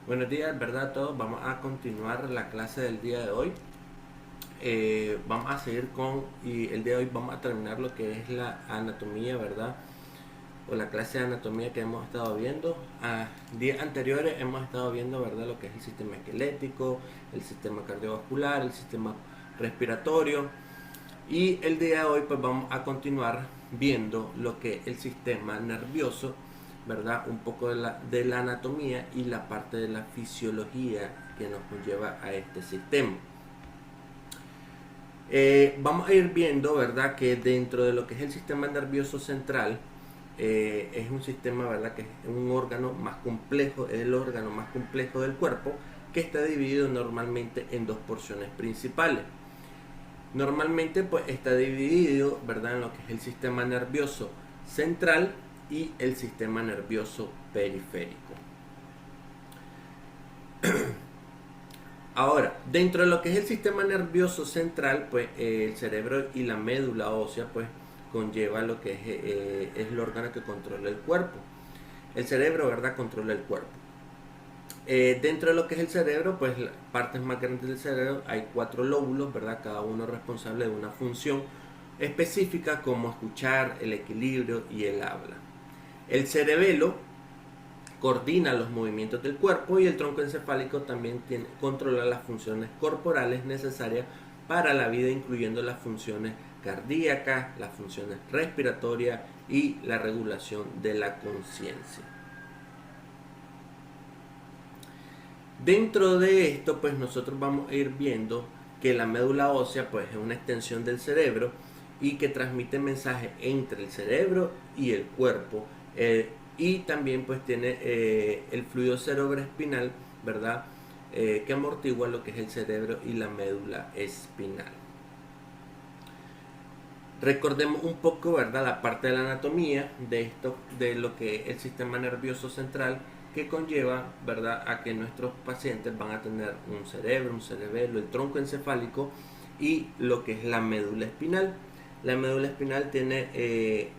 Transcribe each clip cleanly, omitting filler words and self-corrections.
Buenos días, ¿verdad? A todos. Vamos a continuar la clase del día de hoy. Vamos a seguir y el día de hoy vamos a terminar lo que es la anatomía, ¿verdad? O la clase de anatomía que hemos estado viendo. A días anteriores hemos estado viendo, ¿verdad? Lo que es el sistema esquelético, el sistema cardiovascular, el sistema respiratorio. Y el día de hoy pues vamos a continuar viendo lo que es el sistema nervioso, ¿verdad? Un poco de la anatomía y la parte de la fisiología que nos conlleva a este sistema. Vamos a ir viendo, ¿verdad? Que dentro de lo que es el sistema nervioso central, es un sistema, ¿verdad? Que es un órgano más complejo, es el órgano más complejo del cuerpo, que está dividido normalmente en dos porciones principales. Normalmente pues está dividido, ¿verdad? En lo que es el sistema nervioso central y el sistema nervioso periférico. Ahora, dentro de lo que es el sistema nervioso central, pues el cerebro y la médula ósea pues conlleva lo que es el órgano que controla el cuerpo. El cerebro, ¿verdad? Controla el cuerpo. Dentro de lo que es el cerebro, pues las partes más grandes del cerebro hay 4 lóbulos, ¿verdad? Cada uno responsable de una función específica como escuchar, el equilibrio y el habla. El cerebelo coordina los movimientos del cuerpo y el tronco encefálico también controla las funciones corporales necesarias para la vida, incluyendo las funciones cardíacas, las funciones respiratorias y la regulación de la conciencia. Dentro de esto, pues nosotros vamos a ir viendo que la médula ósea pues es una extensión del cerebro y que transmite mensajes entre el cerebro y el cuerpo, y también pues tiene el fluido cerebroespinal, ¿verdad? Que amortigua lo que es el cerebro y la médula espinal. Recordemos un poco, ¿verdad? La parte de la anatomía de esto, de lo que es el sistema nervioso central, que conlleva, ¿verdad?, a que nuestros pacientes van a tener un cerebro, un cerebelo, el tronco encefálico y lo que es la médula espinal. La médula espinal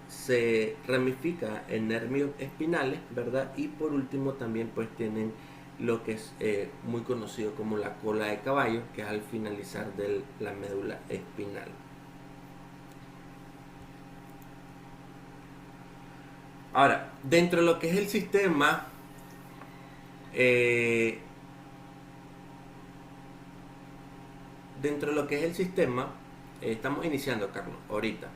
se ramifica en nervios espinales, ¿verdad? Y por último también pues tienen lo que es muy conocido como la cola de caballo, que es al finalizar de la médula espinal. Ahora, dentro de lo que es el sistema, eh, dentro de lo que es el sistema, estamos iniciando, Carlos, ahorita.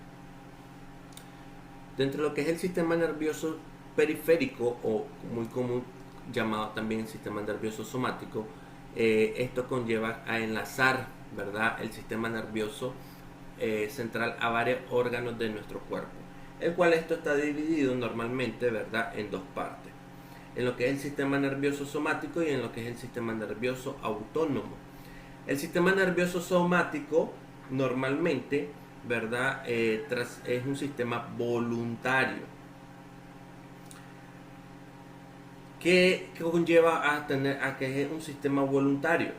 Dentro de lo que es el sistema nervioso periférico, o muy común llamado también el sistema nervioso somático, esto conlleva a enlazar, ¿verdad?, el sistema nervioso central a varios órganos de nuestro cuerpo, el cual esto está dividido normalmente, ¿verdad?, en dos partes, en lo que es el sistema nervioso somático y en lo que es el sistema nervioso autónomo. El sistema nervioso somático normalmente, ¿verdad?, es un sistema voluntario que conlleva a que es un sistema voluntario.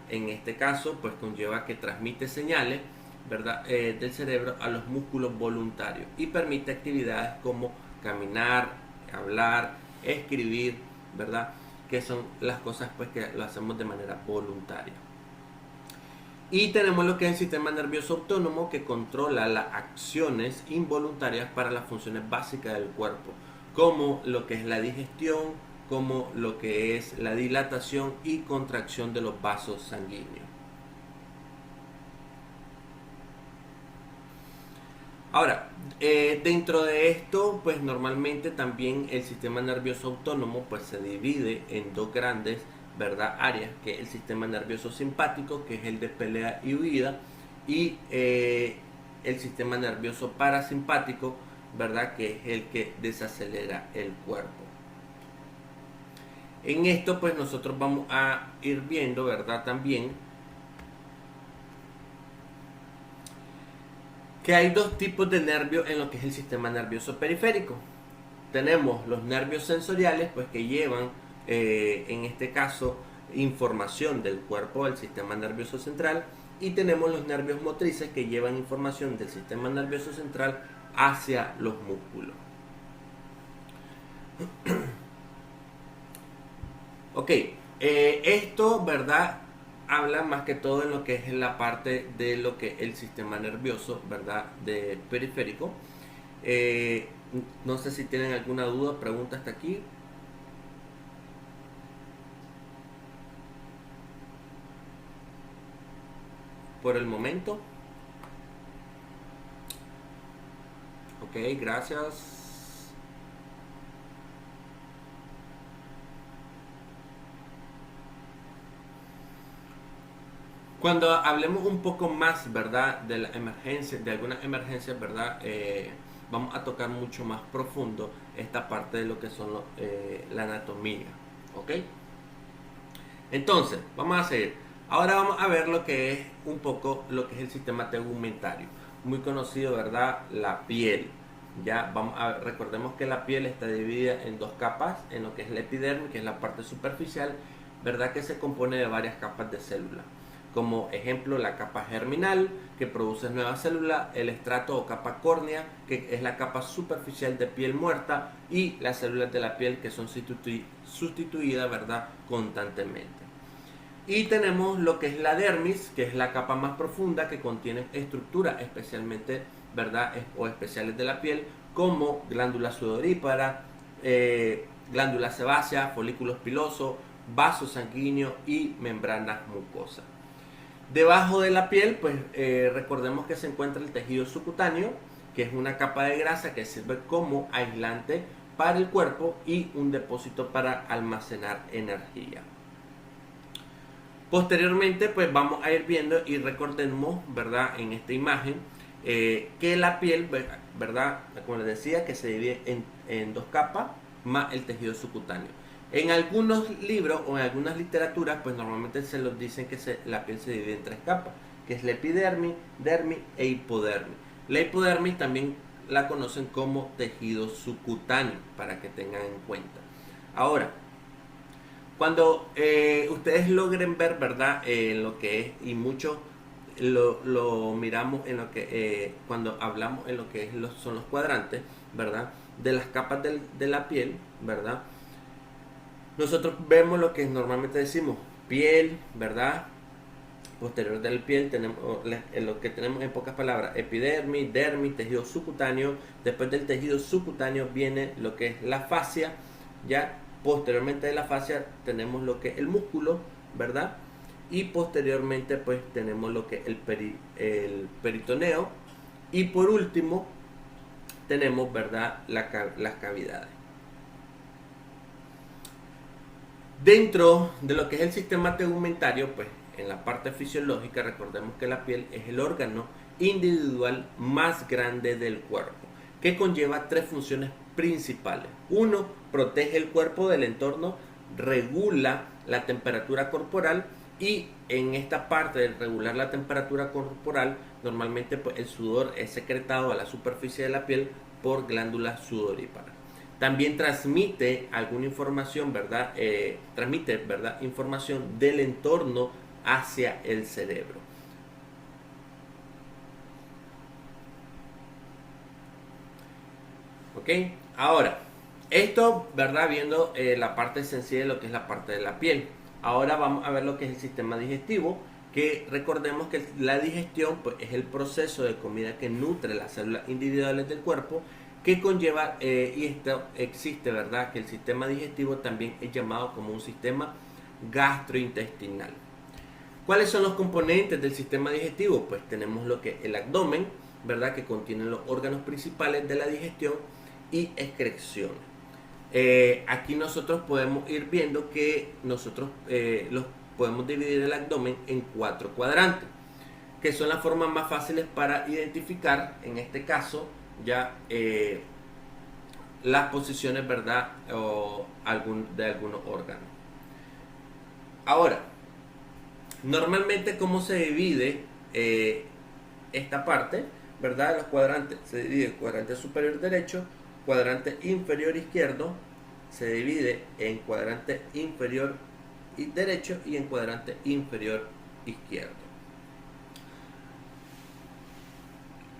En este caso, pues conlleva que transmite señales, ¿verdad?, del cerebro a los músculos voluntarios y permite actividades como caminar, hablar, escribir, ¿verdad?, que son las cosas pues que lo hacemos de manera voluntaria. Y tenemos lo que es el sistema nervioso autónomo, que controla las acciones involuntarias para las funciones básicas del cuerpo, como lo que es la digestión, como lo que es la dilatación y contracción de los vasos sanguíneos. Ahora, dentro de esto, pues normalmente también el sistema nervioso autónomo pues se divide en dos grandes, ¿verdad?, áreas, que es el sistema nervioso simpático, que es el de pelea y huida, y el sistema nervioso parasimpático, ¿verdad?, que es el que desacelera el cuerpo. En esto pues nosotros vamos a ir viendo, ¿verdad?, también que hay dos tipos de nervios en lo que es el sistema nervioso periférico. Tenemos los nervios sensoriales, pues que llevan, en este caso, información del cuerpo del sistema nervioso central, y tenemos los nervios motrices, que llevan información del sistema nervioso central hacia los músculos. Ok, Esto, ¿verdad? Habla más que todo en lo que es la parte de lo que es el sistema nervioso, ¿verdad? De periférico. Eh, no sé si tienen alguna duda, pregunta hasta aquí. Por el momento. Ok, gracias. Cuando hablemos un poco más, ¿verdad? De la emergencia, de algunas emergencias, ¿verdad? Vamos a tocar mucho más profundo esta parte de lo que son la anatomía. ¿Ok? Entonces, vamos a seguir. Ahora vamos a ver lo que es un poco lo que es el sistema tegumentario. Muy conocido, ¿verdad? La piel. Ya recordemos que la piel está dividida en dos capas, en lo que es la epidermis, que es la parte superficial, ¿verdad? Que se compone de varias capas de células. Como ejemplo, la capa germinal, que produce nuevas células, el estrato o capa córnea, que es la capa superficial de piel muerta, y las células de la piel que son sustituidas, ¿verdad? Constantemente. Y tenemos lo que es la dermis, que es la capa más profunda que contiene estructuras especialmente, ¿verdad? O especiales de la piel, como glándula sudorípara, glándula sebácea, folículos pilosos, vasos sanguíneos y membranas mucosas. Debajo de la piel, pues recordemos que se encuentra el tejido subcutáneo, que es una capa de grasa que sirve como aislante para el cuerpo y un depósito para almacenar energía. Posteriormente, pues vamos a ir viendo y recordemos, ¿verdad? En esta imagen, que la piel, ¿verdad? Como les decía, que se divide en dos capas más el tejido subcutáneo. En algunos libros o en algunas literaturas, pues normalmente se los dicen que la piel se divide en tres capas, que es la epidermis, dermis e hipodermis. La hipodermis también la conocen como tejido subcutáneo, para que tengan en cuenta. Ahora, cuando ustedes logren ver, ¿verdad? Lo que es, y mucho lo miramos en lo que, cuando hablamos en lo que son los cuadrantes, ¿verdad? De las capas de la piel, ¿verdad? Nosotros vemos lo que normalmente decimos, piel, ¿verdad? Posterior de la piel tenemos lo que tenemos en pocas palabras, epidermis, dermis, tejido subcutáneo. Después del tejido subcutáneo viene lo que es la fascia, ya. Posteriormente de la fascia tenemos lo que es el músculo, ¿verdad? Y posteriormente pues tenemos lo que es el peritoneo. Y por último tenemos, ¿verdad? Las cavidades. Dentro de lo que es el sistema tegumentario, pues en la parte fisiológica recordemos que la piel es el órgano individual más grande del cuerpo, que conlleva tres funciones principales. Uno, protege el cuerpo del entorno, regula la temperatura corporal, y en esta parte de regular la temperatura corporal, normalmente pues, el sudor es secretado a la superficie de la piel por glándulas sudoríparas. También transmite alguna información, ¿verdad? Transmite, ¿verdad? Información del entorno hacia el cerebro. ¿Ok? Ahora, esto, ¿verdad? Viendo la parte sencilla de lo que es la parte de la piel. Ahora vamos a ver lo que es el sistema digestivo, que recordemos que la digestión pues, es el proceso de comida que nutre las células individuales del cuerpo, que conlleva, y esto existe, ¿verdad? Que el sistema digestivo también es llamado como un sistema gastrointestinal. ¿Cuáles son los componentes del sistema digestivo? Pues tenemos lo que es el abdomen, ¿verdad? Que contiene los órganos principales de la digestión y excreciones. Aquí nosotros podemos ir viendo que nosotros los podemos dividir el abdomen en 4 cuadrantes, que son las formas más fáciles para identificar, en este caso, ya las posiciones, ¿verdad? O de algunos órganos. Ahora, normalmente, ¿cómo se divide esta parte, ¿verdad? Los cuadrantes se divide en cuadrante superior derecho, cuadrante inferior izquierdo, se divide en cuadrante inferior derecho y en cuadrante inferior izquierdo.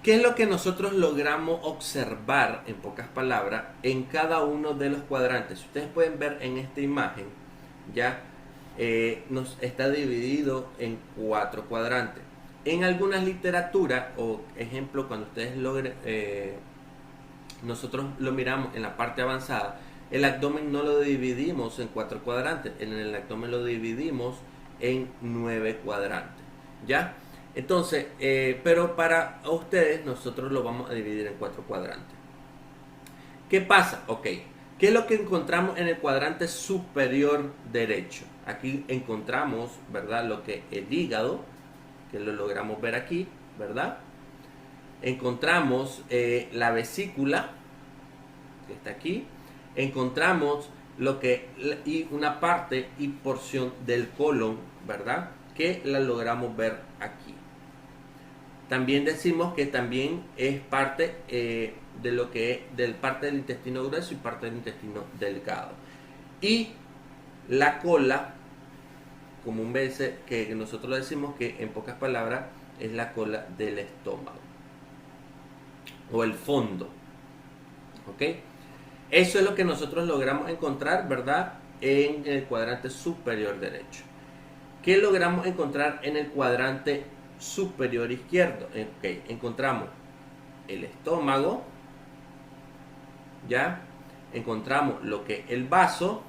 ¿Qué es lo que nosotros logramos observar, en pocas palabras, en cada uno de los cuadrantes? Ustedes pueden ver en esta imagen, ya nos está dividido en 4 cuadrantes. En algunas literaturas, o ejemplo, cuando ustedes logren, nosotros lo miramos en la parte avanzada, el abdomen no lo dividimos en 4 cuadrantes, en el abdomen lo dividimos en 9 cuadrantes, ¿ya? Entonces, pero para ustedes nosotros lo vamos a dividir en 4 cuadrantes. ¿Qué pasa? Ok, ¿qué es lo que encontramos en el cuadrante superior derecho? Aquí encontramos, ¿verdad? Lo que es el hígado, que lo logramos ver aquí, ¿verdad? Encontramos la vesícula, que está aquí. Encontramos lo que y una parte y porción del colon, ¿verdad? Que la logramos ver aquí. También decimos que también es parte de lo que es del parte del intestino grueso y parte del intestino delgado. Y la cola, comúnmente que nosotros lo decimos que en pocas palabras es la cola del estómago o el fondo. ¿Ok? Eso es lo que nosotros logramos encontrar, ¿verdad? En el cuadrante superior derecho. ¿Qué logramos encontrar en el cuadrante superior izquierdo? Okay, encontramos el estómago, ¿ya? Encontramos lo que es el vaso,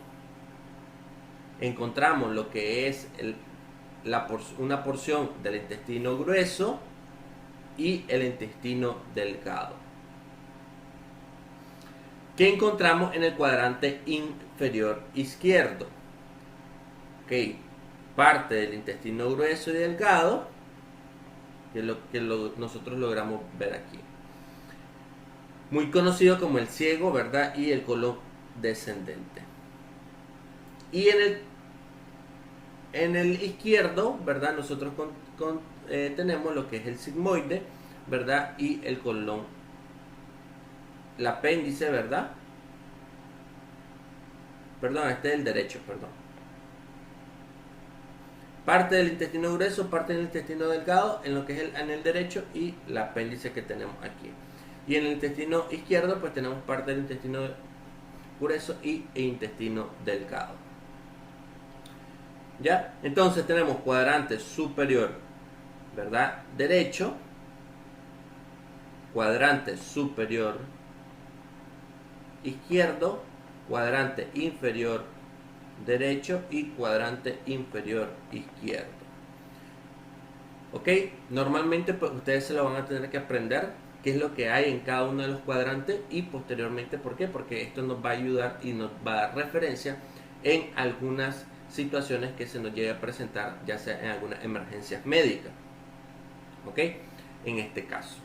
encontramos lo que es una porción del intestino grueso y el intestino delgado. ¿Qué encontramos en el cuadrante inferior izquierdo? Ok, parte del intestino grueso y delgado, que es lo que nosotros logramos ver aquí. Muy conocido como el ciego, ¿verdad? Y el colon descendente. Y en el izquierdo, ¿verdad? Nosotros tenemos lo que es el sigmoide, ¿verdad? Y el colon, el apéndice, ¿verdad? Perdón, este es el derecho, perdón. Parte del intestino grueso, parte del intestino delgado, en lo que es el anel derecho y el apéndice que tenemos aquí. Y en el intestino izquierdo, pues tenemos parte del intestino grueso y intestino delgado. ¿Ya? Entonces tenemos cuadrante superior, ¿verdad? Derecho, cuadrante superior izquierdo, cuadrante inferior derecho y cuadrante inferior izquierdo. ¿Ok? Normalmente pues ustedes se lo van a tener que aprender qué es lo que hay en cada uno de los cuadrantes y posteriormente, ¿por qué? Porque esto nos va a ayudar y nos va a dar referencia en algunas situaciones que se nos llegue a presentar, ya sea en algunas emergencias médicas. ¿Ok? En este caso.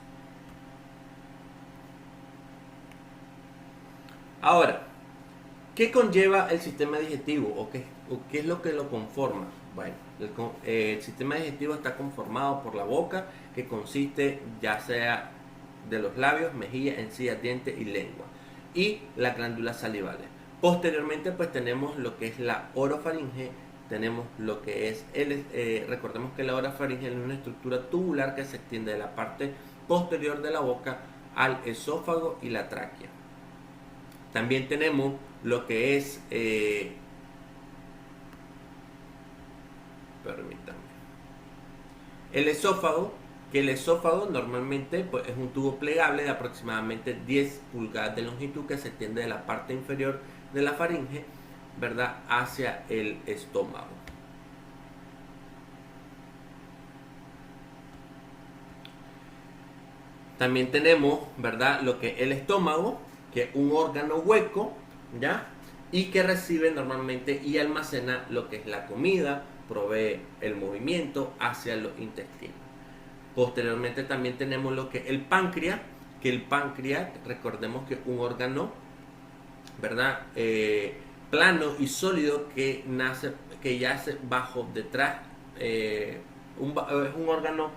Ahora, ¿qué conlleva el sistema digestivo o qué es lo que lo conforma? Bueno, el sistema digestivo está conformado por la boca, que consiste ya sea de los labios, mejillas, encías, dientes y lengua, y las glándulas salivales. Posteriormente, pues tenemos lo que es la orofaringe, tenemos lo que es recordemos que la orofaringe es una estructura tubular que se extiende de la parte posterior de la boca al esófago y la tráquea. También tenemos lo que es, permítanme, el esófago, que el esófago normalmente pues, es un tubo plegable de aproximadamente 10 pulgadas de longitud que se extiende de la parte inferior de la faringe, ¿verdad?, hacia el estómago. También tenemos, ¿verdad?, lo que es el estómago, que es un órgano hueco, ¿ya? Y que recibe normalmente y almacena lo que es la comida, provee el movimiento hacia los intestinos. Posteriormente también tenemos lo que es el páncreas, que el páncreas, recordemos que es un órgano, ¿verdad?, plano y sólido que yace bajo detrás, es un órgano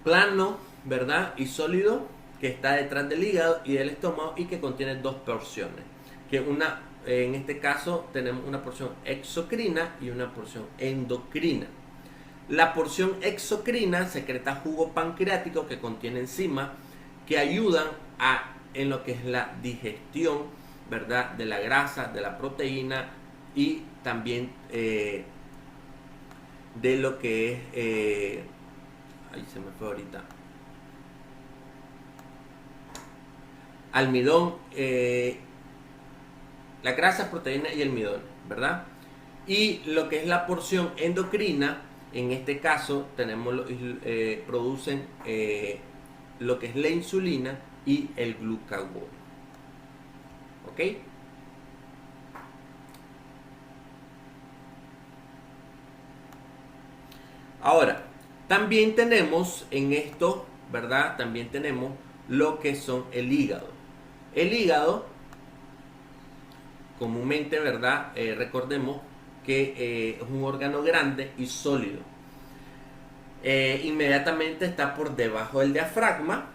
plano, ¿verdad?, y sólido que está detrás del hígado y del estómago y que contiene dos porciones, que en este caso tenemos una porción exocrina y una porción endocrina. La porción exocrina secreta jugo pancreático que contiene enzimas que ayudan en lo que es la digestión, ¿verdad?, de la grasa, de la proteína y también de lo que es, ahí se me fue ahorita, almidón, la grasa, proteína y almidón, ¿verdad? Y lo que es la porción endocrina, en este caso tenemos producen lo que es la insulina y el glucagón. ¿Ok? Ahora, también tenemos en esto, ¿verdad? También tenemos lo que son el hígado. El hígado, comúnmente, ¿verdad? Recordemos que es un órgano grande y sólido. Inmediatamente está por debajo del diafragma,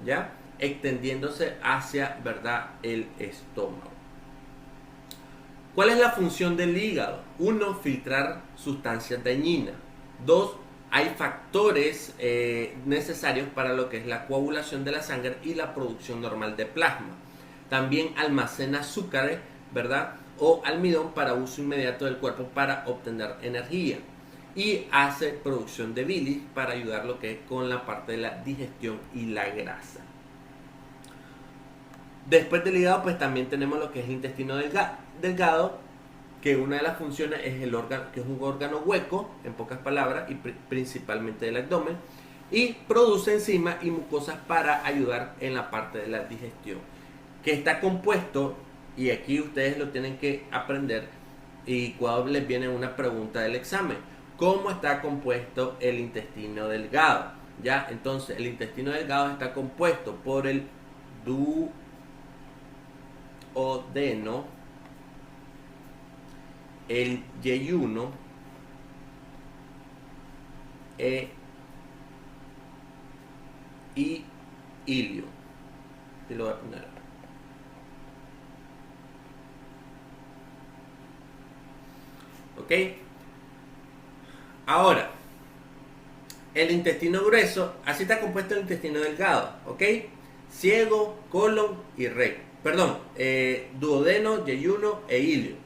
¿ya? Extendiéndose hacia, ¿verdad?, el estómago. ¿Cuál es la función del hígado? 1. Filtrar sustancias dañinas. 2. Hay factores necesarios para lo que es la coagulación de la sangre y la producción normal de plasma. También almacena azúcares, ¿verdad?, o almidón para uso inmediato del cuerpo para obtener energía. Y hace producción de bilis para ayudar lo que es con la parte de la digestión y la grasa. Después del hígado, pues también tenemos lo que es el intestino delgado, que una de las funciones es el órgano, que es un órgano hueco, en pocas palabras, y principalmente del abdomen, y produce enzimas y mucosas para ayudar en la parte de la digestión, que está compuesto, y aquí ustedes lo tienen que aprender, y cuando les viene una pregunta del examen, ¿cómo está compuesto el intestino delgado? ¿Ya? Entonces, el intestino delgado está compuesto por el duodeno, el yeyuno y ilio. Te lo voy a poner. ¿Ok? Ahora, el intestino grueso, así está compuesto el intestino delgado, ¿ok? Ciego, colon y recto. Perdón, duodeno, yeyuno e ilio.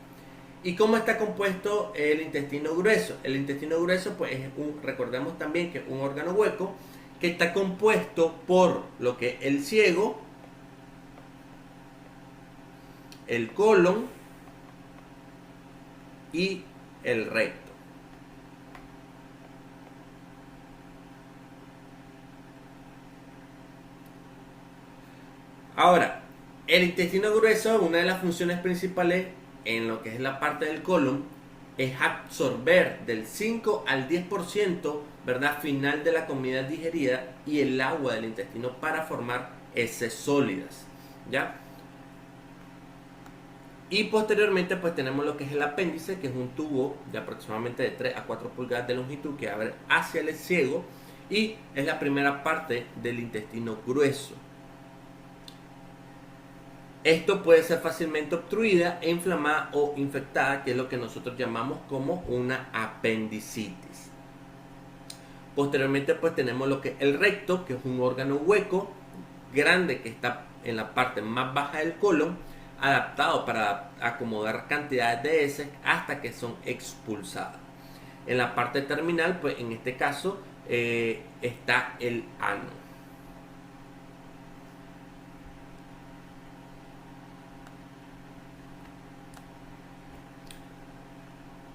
¿Y cómo está compuesto el intestino grueso? El intestino grueso, pues, recordemos también que es un órgano hueco que está compuesto por lo que es el ciego, el colon y el recto. Ahora, el intestino grueso, una de las funciones principales en lo que es la parte del colon, es absorber del 5 al 10%, ¿verdad?, final de la comida digerida y el agua del intestino para formar heces sólidas, ¿ya? Y posteriormente, pues tenemos lo que es el apéndice, que es un tubo de aproximadamente de 3 a 4 pulgadas de longitud que abre hacia el ciego y es la primera parte del intestino grueso. Esto puede ser fácilmente obstruida e inflamada o infectada, que es lo que nosotros llamamos como una apendicitis. Posteriormente, pues tenemos lo que es el recto, que es un órgano hueco grande que está en la parte más baja del colon, adaptado para acomodar cantidades de heces hasta que son expulsadas. En la parte terminal, pues en este caso está el ano.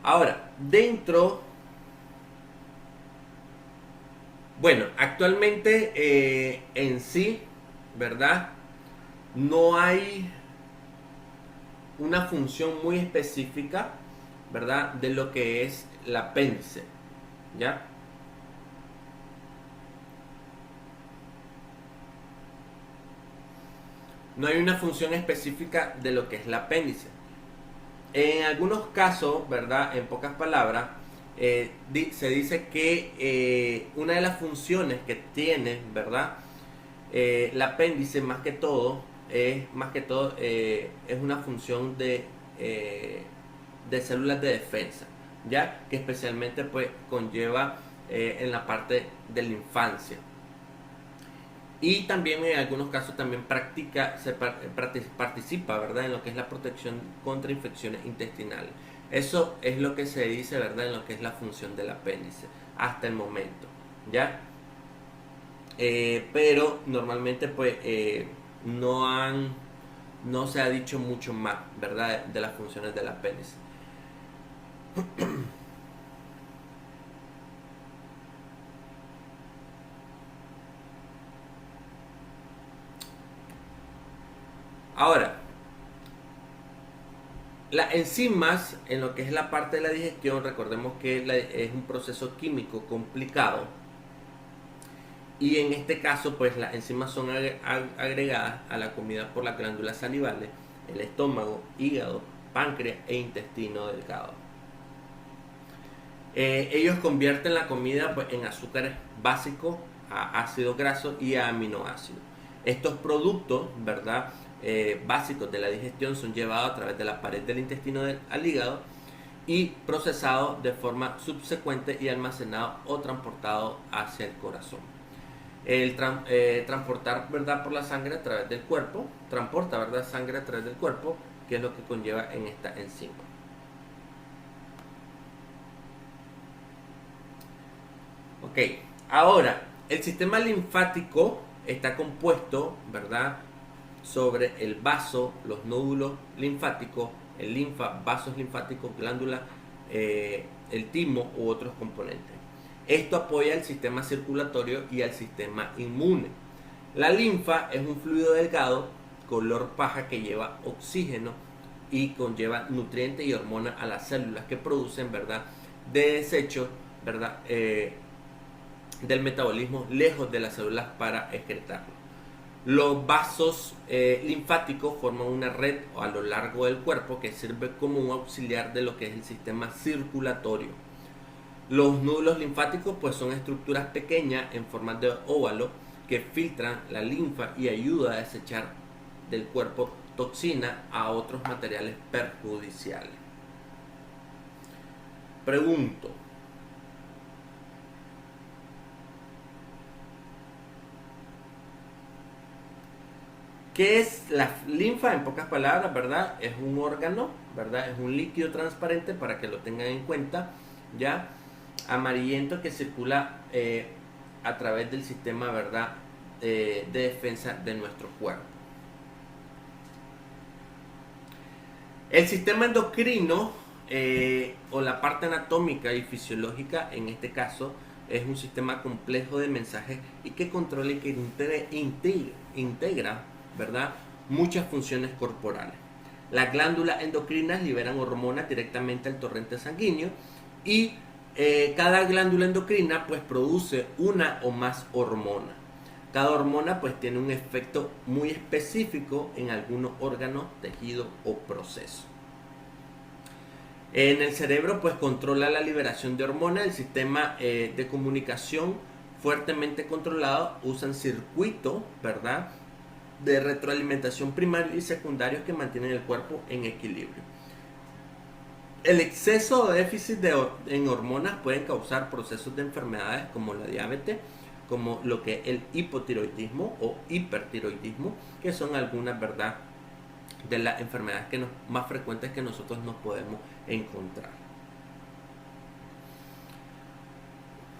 Ahora, bueno, actualmente en sí, ¿verdad? No hay una función muy específica, ¿verdad?, de lo que es el apéndice, ¿ya? No hay una función específica de lo que es el apéndice. En algunos casos, ¿verdad?, en pocas palabras, se dice que una de las funciones que tiene, ¿verdad?, el apéndice es una función de células de defensa, ya que especialmente pues conlleva en la parte de la infancia. Y también en algunos casos también participa, ¿verdad?, en lo que es la protección contra infecciones intestinales. Eso es lo que se dice, ¿verdad? En lo que es la función del apéndice hasta el momento, ¿ya? Pero normalmente pues no se ha dicho mucho más, ¿verdad? De las funciones del apéndice. Ahora, las enzimas, en lo que es la parte de la digestión, recordemos que es un proceso químico complicado. Y en este caso, pues las enzimas son agregadas a la comida por las glándulas salivales, el estómago, hígado, páncreas e intestino delgado. Ellos convierten la comida pues, en azúcares básicos, a ácidos grasos y a aminoácidos. Estos productos, ¿verdad? Básicos de la digestión son llevados a través de la pared del intestino al hígado y procesados de forma subsecuente y almacenados o transportados hacia el corazón. El transportar, ¿verdad? Por la sangre a través del cuerpo, transporta, ¿verdad? Sangre a través del cuerpo, que es lo que conlleva en esta enzima. Ok, ahora, el sistema linfático está compuesto, ¿verdad? Sobre el vaso, los nódulos linfáticos, el linfa, vasos linfáticos, glándulas, el timo u otros componentes. Esto apoya al sistema circulatorio y al sistema inmune. La linfa es un fluido delgado, color paja, que lleva oxígeno y conlleva nutrientes y hormonas a las células que producen, ¿verdad? De desecho, ¿verdad? Del metabolismo lejos de las células para excretarlo. Los vasos linfáticos forman una red a lo largo del cuerpo que sirve como un auxiliar de lo que es el sistema circulatorio. Los nódulos linfáticos pues son estructuras pequeñas en forma de óvalo que filtran la linfa y ayuda a desechar del cuerpo toxina a otros materiales perjudiciales. Pregunto, ¿qué es la linfa? En pocas palabras, ¿verdad? Es un órgano, ¿verdad? Es un líquido transparente para que lo tengan en cuenta, ¿ya? Amarillento que circula a través del sistema, ¿verdad? De defensa de nuestro cuerpo. El sistema endocrino o la parte anatómica y fisiológica, en este caso, es un sistema complejo de mensajes y que controla y que integra, ¿verdad? Muchas funciones corporales. Las glándulas endocrinas liberan hormonas directamente al torrente sanguíneo y cada glándula endocrina pues produce una o más hormonas. Cada hormona pues tiene un efecto muy específico en algunos órganos, tejidos o procesos. En el cerebro pues controla la liberación de hormonas. El sistema de comunicación fuertemente controlado usan circuitos, ¿verdad?, de retroalimentación primario y secundarios que mantienen el cuerpo en equilibrio. El exceso o déficit en hormonas pueden causar procesos de enfermedades como la diabetes, como lo que es el hipotiroidismo o hipertiroidismo, que son algunas, ¿verdad?, de las enfermedades más frecuentes que nosotros nos podemos encontrar.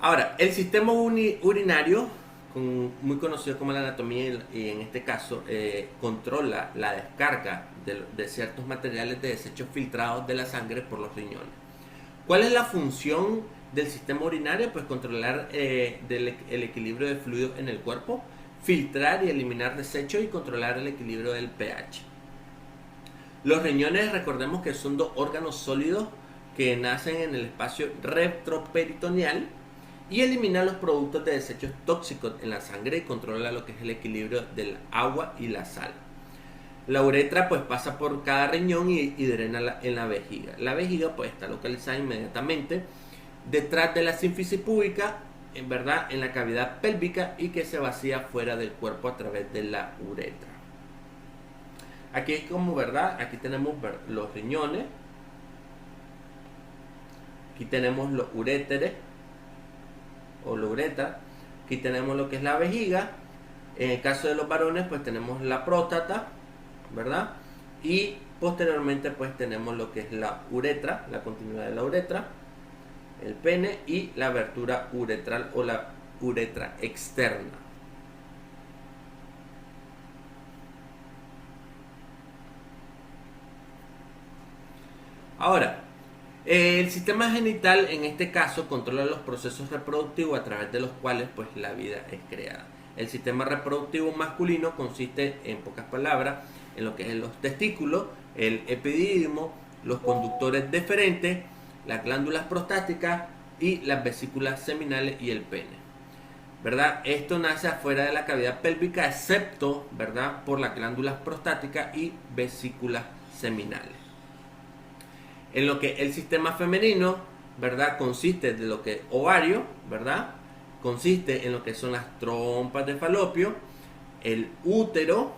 Ahora, el sistema urinario, muy conocido como la anatomía, y en este caso controla la descarga de ciertos materiales de desechos filtrados de la sangre por los riñones. ¿Cuál es la función del sistema urinario? Pues controlar el equilibrio de fluidos en el cuerpo, filtrar y eliminar desechos y controlar el equilibrio del pH. Los riñones, recordemos que son dos órganos sólidos que nacen en el espacio retroperitoneal y eliminan los productos de desechos tóxicos en la sangre y controla lo que es el equilibrio del agua y la sal. La uretra pues pasa por cada riñón y drena en la vejiga. La vejiga pues está localizada inmediatamente detrás de la sínfisis púbica, en verdad, en la cavidad pélvica, y que se vacía fuera del cuerpo a través de la uretra. Aquí es como, ¿verdad? Aquí tenemos los riñones, aquí tenemos los uréteres o la uretra, aquí tenemos lo que es la vejiga. En el caso de los varones pues tenemos la próstata, ¿verdad? Y Posteriormente pues tenemos lo que es la uretra, la continuidad de la uretra, el pene y la abertura uretral o la uretra externa. Ahora, el sistema genital en este caso controla los procesos reproductivos a través de los cuales pues la vida es creada. El sistema reproductivo masculino consiste, en pocas palabras, en lo que es los testículos, el epidídimo, los conductores deferentes, las glándulas prostáticas y las vesículas seminales y el pene. ¿Verdad? Esto nace afuera de la cavidad pélvica, excepto, ¿verdad?, por las glándulas prostáticas y vesículas seminales. En lo que el sistema femenino, ¿verdad?, consiste de lo que es ovario, ¿verdad?, consiste en lo que son las trompas de falopio, el útero,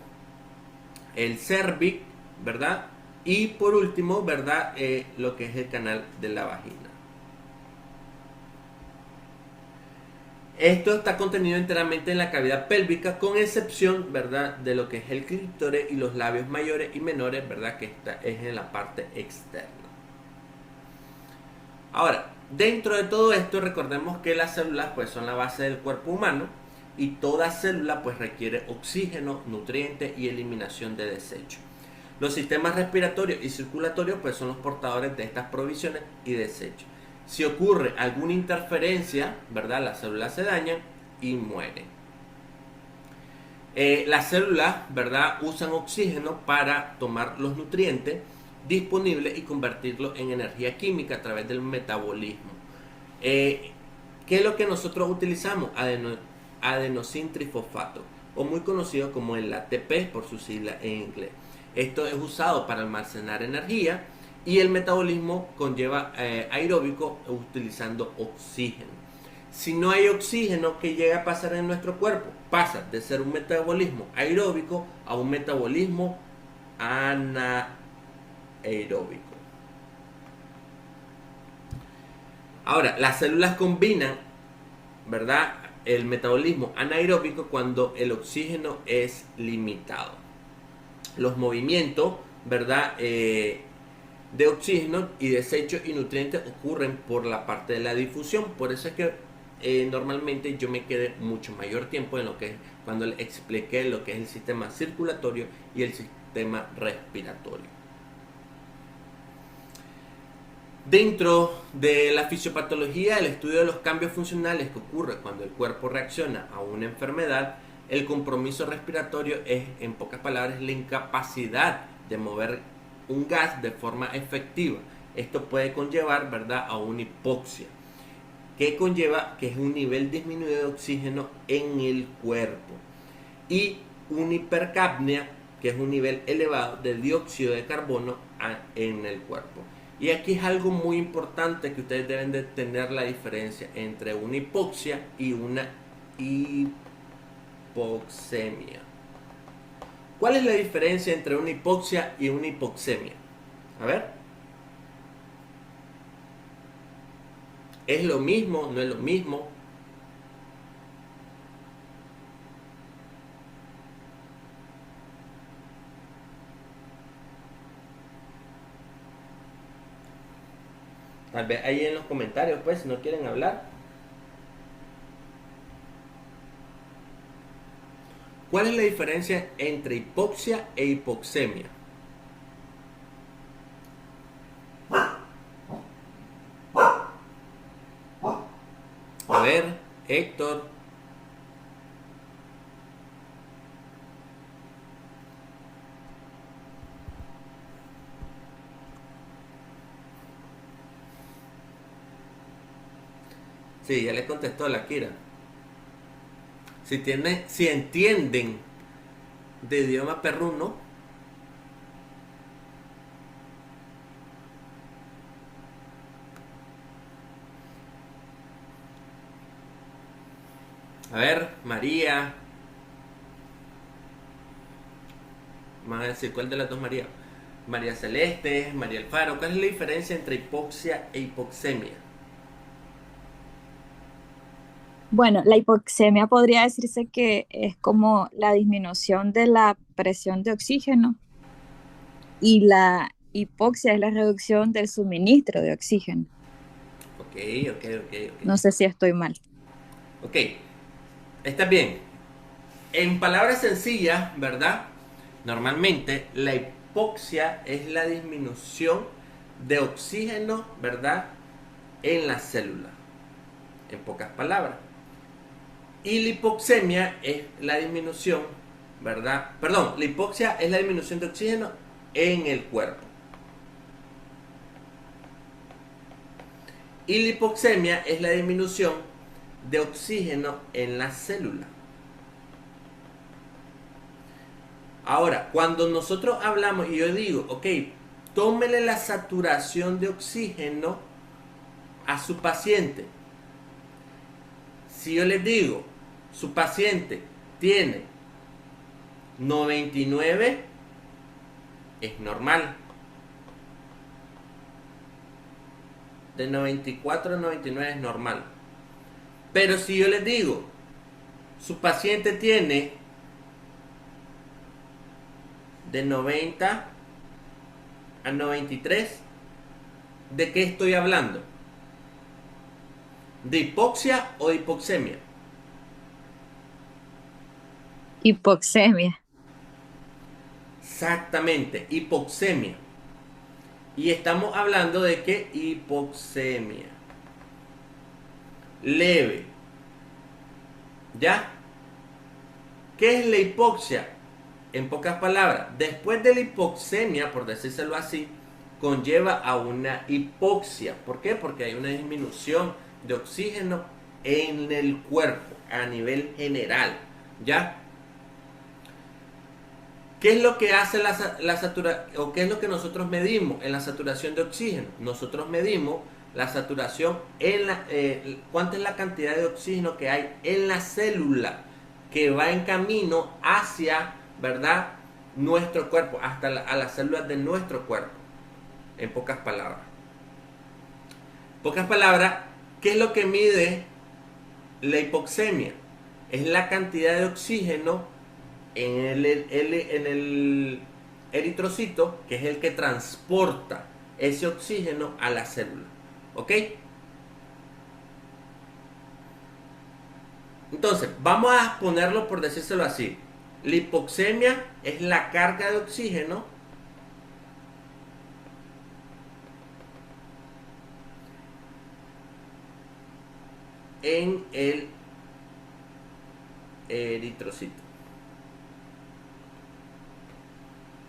el cervix, ¿verdad?, y por último, ¿verdad?, lo que es el canal de la vagina. Esto está contenido enteramente en la cavidad pélvica, con excepción, ¿verdad?, de lo que es el clítoris y los labios mayores y menores, ¿verdad?, que esta es en la parte externa. Ahora, dentro de todo esto, recordemos que las células pues son la base del cuerpo humano y toda célula pues requiere oxígeno, nutrientes y eliminación de desechos. Los sistemas respiratorios y circulatorios pues son los portadores de estas provisiones y desechos. Si ocurre alguna interferencia, ¿verdad?, las células se dañan y mueren. Las células, ¿verdad?, usan oxígeno para tomar los nutrientes disponibles y convertirlos en energía química a través del metabolismo. ¿Qué es lo que nosotros utilizamos? Adenosín trifosfato, o muy conocido como el ATP por su sigla en inglés. Esto es usado para almacenar energía y el metabolismo conlleva aeróbico utilizando oxígeno. Si no hay oxígeno, ¿qué llega a pasar en nuestro cuerpo? Pasa de ser un metabolismo aeróbico a un metabolismo anaeróbico. Ahora, las células combinan, ¿verdad?, el metabolismo anaeróbico cuando el oxígeno es limitado. Los movimientos, ¿verdad?, de oxígeno y desechos y nutrientes ocurren por la parte de la difusión. Por eso es que normalmente yo me quedé mucho mayor tiempo en lo que es cuando le expliqué lo que es el sistema circulatorio y el sistema respiratorio. Dentro de la fisiopatología, el estudio de los cambios funcionales que ocurre cuando el cuerpo reacciona a una enfermedad, el compromiso respiratorio es, en pocas palabras, la incapacidad de mover un gas de forma efectiva. Esto puede conllevar, ¿verdad?, a una hipoxia, que conlleva que es un nivel disminuido de oxígeno en el cuerpo, y una hipercapnia, que es un nivel elevado de dióxido de carbono en el cuerpo. Y aquí es algo muy importante que ustedes deben de tener la diferencia entre una hipoxia y una hipoxemia. ¿Cuál es la diferencia entre una hipoxia y una hipoxemia? A ver. ¿Es lo mismo? ¿No es lo mismo? Tal vez ahí en los comentarios, pues, si no quieren hablar. ¿Cuál es la diferencia entre hipoxia e hipoxemia? A ver, Héctor. Sí, ya le contestó la Kira. Si entienden de idioma perruno, a ver, María. Vamos a decir, ¿cuál de las dos María? María Celeste, María Alfaro. ¿Cuál es la diferencia entre hipoxia e hipoxemia? Bueno, la hipoxemia podría decirse que es como la disminución de la presión de oxígeno. Y la hipoxia es la reducción del suministro de oxígeno. Ok, ok, ok, No sé si estoy mal. ok. Ok, está bien. En palabras sencillas, ¿verdad? Normalmente la hipoxia es la disminución de oxígeno, ¿verdad? En la célula. En pocas palabras. Y la hipoxemia es la disminución, ¿verdad? Perdón, la hipoxia es la disminución de oxígeno en el cuerpo. Y la hipoxemia es la disminución de oxígeno en la célula. Ahora, cuando nosotros hablamos y yo digo, ok, tómele la saturación de oxígeno a su paciente. Si yo les digo, su paciente tiene 99, es normal. De 94 a 99 es normal. Pero si yo les digo, su paciente tiene de 90 a 93, ¿de qué estoy hablando? ¿De hipoxia o de hipoxemia? Hipoxemia. Exactamente, hipoxemia. Y estamos hablando de que hipoxemia leve. ¿Ya? ¿Qué es la hipoxia? En pocas palabras, después de la hipoxemia, por decírselo así, conlleva a una hipoxia. ¿Por qué? Porque hay una disminución de oxígeno en el cuerpo a nivel general. ¿Ya? ¿Qué es lo que hace la saturación o qué es lo que nosotros medimos en la saturación de oxígeno? Nosotros medimos la saturación en cuánta es la cantidad de oxígeno que hay en la célula que va en camino hacia, ¿verdad? Nuestro cuerpo, hasta a las células de nuestro cuerpo, en pocas palabras. Pocas palabras, ¿qué es lo que mide la hipoxemia? Es la cantidad de oxígeno en el eritrocito, que es el que transporta ese oxígeno a la célula. ¿Ok? Entonces, vamos a ponerlo por decírselo así. La hipoxemia es la carga de oxígeno en el eritrocito.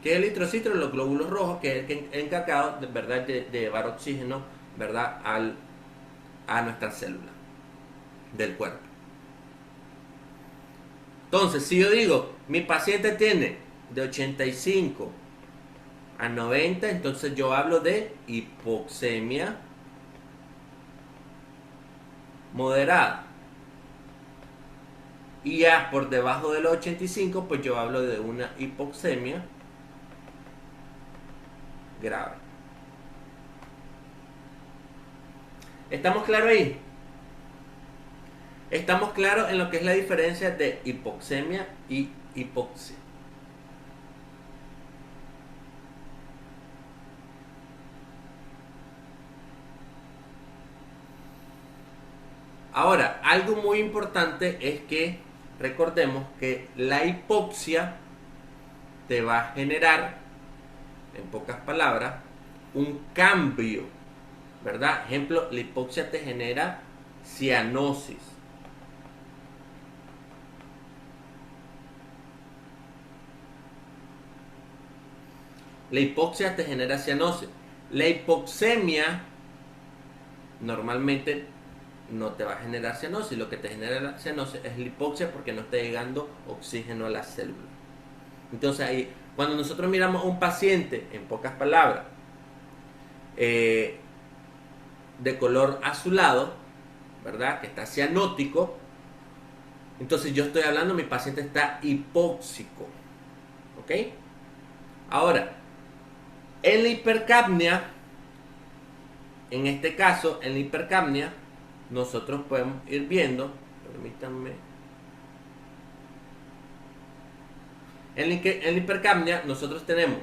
¿Qué es el eritrocito? Los glóbulos rojos, que es el encargado ¿verdad? De llevar oxígeno, ¿verdad? A nuestra célula del cuerpo. Entonces, si yo digo, mi paciente tiene de 85 a 90, entonces yo hablo de hipoxemia moderada. Y ya por debajo de los 85, pues yo hablo de una hipoxemia grave. ¿Estamos claros ahí? ¿Estamos claros en lo que es la diferencia de hipoxemia y hipoxia? Ahora, algo muy importante es que recordemos que la hipoxia te va a generar, en pocas palabras, un cambio, ¿verdad? Ejemplo, la hipoxia te genera cianosis. La hipoxia te genera cianosis. La hipoxemia normalmente no te va a generar cianosis. Lo que te genera la cianosis es la hipoxia porque no está llegando oxígeno a la célula. Entonces ahí, cuando nosotros miramos a un paciente, en pocas palabras, de color azulado, ¿verdad? Que está cianótico, entonces yo estoy hablando, mi paciente está hipóxico. ¿Ok? Ahora, en la hipercapnia, en este caso, en la hipercapnia, nosotros podemos ir viendo, permítanme, en la hipercapnia nosotros tenemos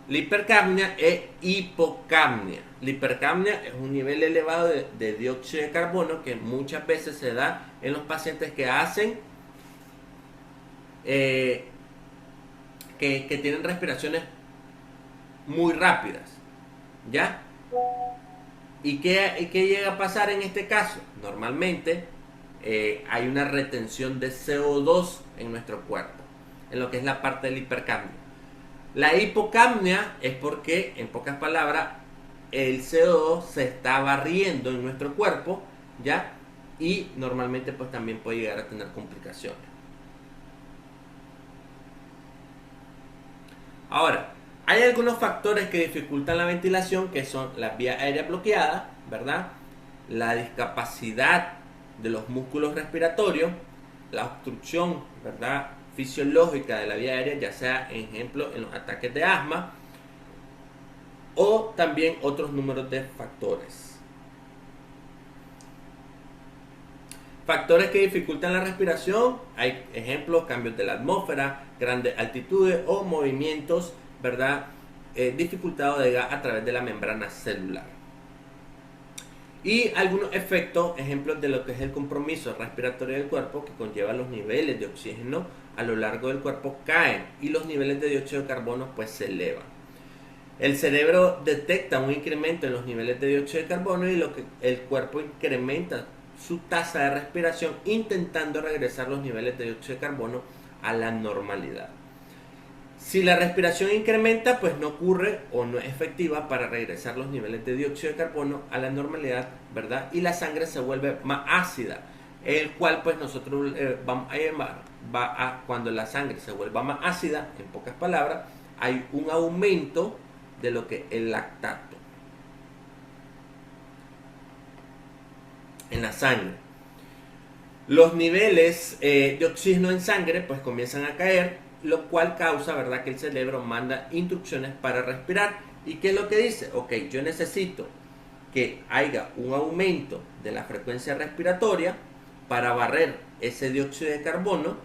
La hipercapnia es hipocapnia. La hipercapnia es un nivel elevado de dióxido de carbono que muchas veces se da en los pacientes que hacen que tienen respiraciones muy rápidas, ¿ya? ¿Y qué llega a pasar en este caso? Normalmente hay una retención de CO2 en nuestro cuerpo, en lo que es la parte de la hipercapnia. La hipocapnia es porque, en pocas palabras, el CO2 se está barriendo en nuestro cuerpo, ¿ya? Y normalmente pues también puede llegar a tener complicaciones. Ahora, hay algunos factores que dificultan la ventilación, que son las vías aéreas bloqueadas, ¿verdad? La discapacidad de los músculos respiratorios, la obstrucción, ¿verdad?, fisiológica de la vía aérea, ya sea, ejemplo, en los ataques de asma, o también otros números de factores. Factores que dificultan la respiración, hay ejemplos, cambios de la atmósfera, grandes altitudes o movimientos, ¿verdad?, dificultados de gas a través de la membrana celular. Y algunos efectos, ejemplos de lo que es el compromiso respiratorio del cuerpo, que conlleva los niveles de oxígeno a lo largo del cuerpo caen y los niveles de dióxido de carbono pues se elevan. El cerebro detecta un incremento en los niveles de dióxido de carbono y lo que el cuerpo incrementa su tasa de respiración intentando regresar los niveles de dióxido de carbono a la normalidad. Si la respiración incrementa, pues no ocurre o no es efectiva para regresar los niveles de dióxido de carbono a la normalidad, ¿verdad? Y la sangre se vuelve más ácida, el cual pues nosotros vamos a llamar, cuando la sangre se vuelva más ácida, en pocas palabras, hay un aumento de lo que es el lactato en la sangre. Los niveles de oxígeno en sangre pues comienzan a caer, lo cual causa, ¿verdad?, que el cerebro manda instrucciones para respirar. ¿Y qué es lo que dice? Ok, yo necesito que haya un aumento de la frecuencia respiratoria para barrer ese dióxido de carbono,